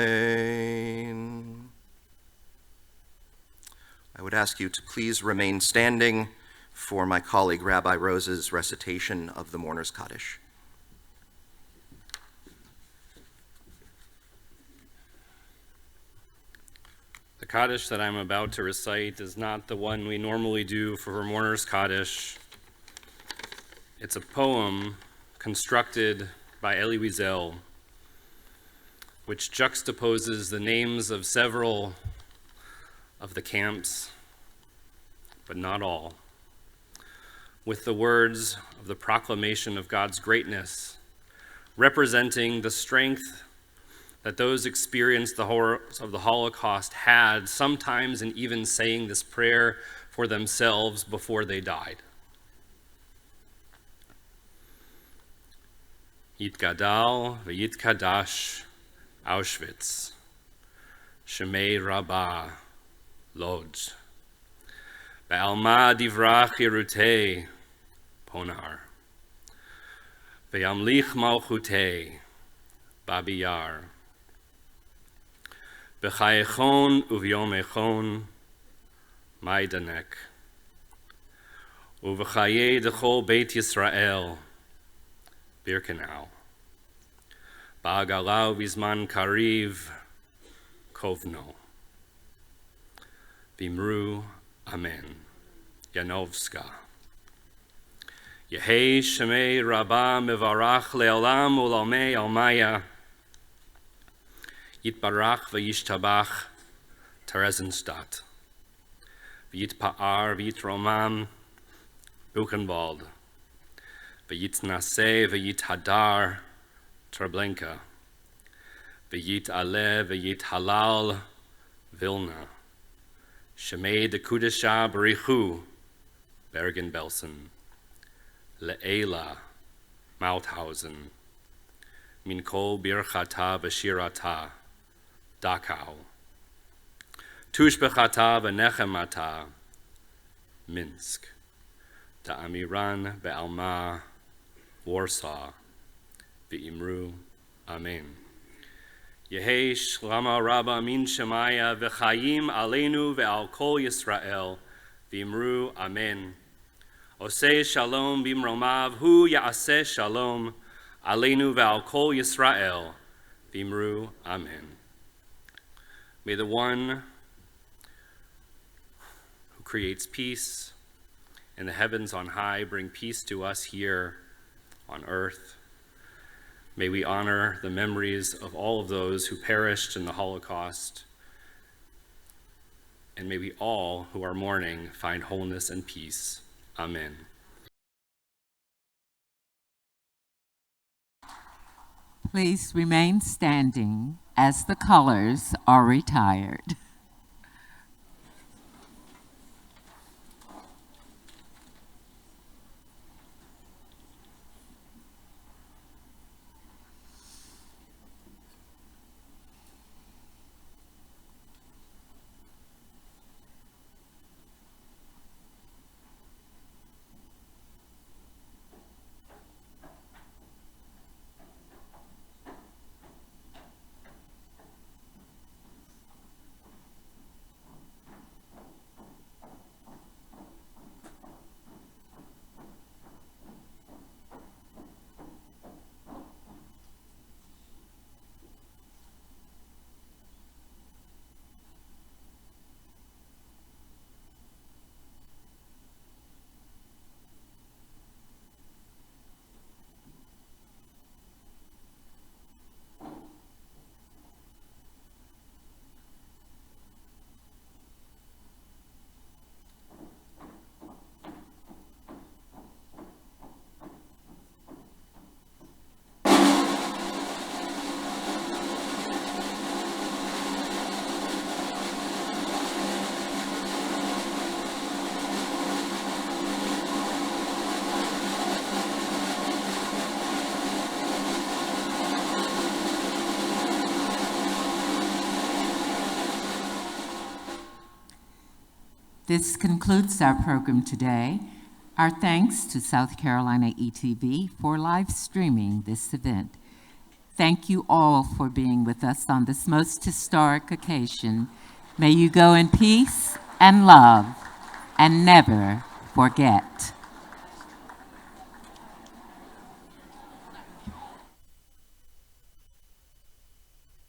I would ask you to please remain standing for my colleague Rabbi Rose's recitation of the Mourner's Kaddish. The Kaddish that I'm about to recite is not the one we normally do for Mourner's Kaddish. It's a poem constructed by Elie Wiesel, which juxtaposes the names of several of the camps, but not all, with the words of the proclamation of God's greatness, representing the strength that those experienced the horrors of the Holocaust had, sometimes in even saying this prayer for themselves before they died. Yitgadal v'yitkadash Auschwitz, Shemei Rabbah Lodz, Be'alma divrach Yerutei Ponar, Ve'yamlich Malchutei Babiyar, B'chayechon uvyomechon Maidanek, Uv'chaye dechol Beit Yisrael Birkenau, Ba'agalau bizman kariv kovno, Bimru Amen, Yanovska. Yehei Shemei Rabbah Mevarach Le'olam Ulamei Almaya, Yitbarach v'yishtabach Theresienstadt, V'yitpa'ar v'yitromam Buchenwald, V'yitnaseh v'yithadar Treblinka, V'yit'aleh v'yithalal Vilna, Shemei dekudesha b'richu Bergen-Belsen, Le'ela Mauthausen, Min kol birchata v'shirata Dachau, Tushbechata v'nechemata Minsk, Ta'amiran be'alma Warsaw, V'imru Amen. Yehei shlama rabba min shemaya v'chayim aleinu ve'al kol Yisrael, V'imru Amen. Oseh shalom bimromav hu ya'aseh shalom aleinu ve'al kol Yisrael, V'imru Amen. May the one who creates peace in the heavens on high bring peace to us here on earth. May we honor the memories of all of those who perished in the Holocaust. And may we all who are mourning find wholeness and peace. Amen. Please remain standing as the colors are retired. This concludes our program today. Our thanks to South Carolina ETV for live streaming this event. Thank you all for being with us on this most historic occasion. May you go in peace and love and never forget.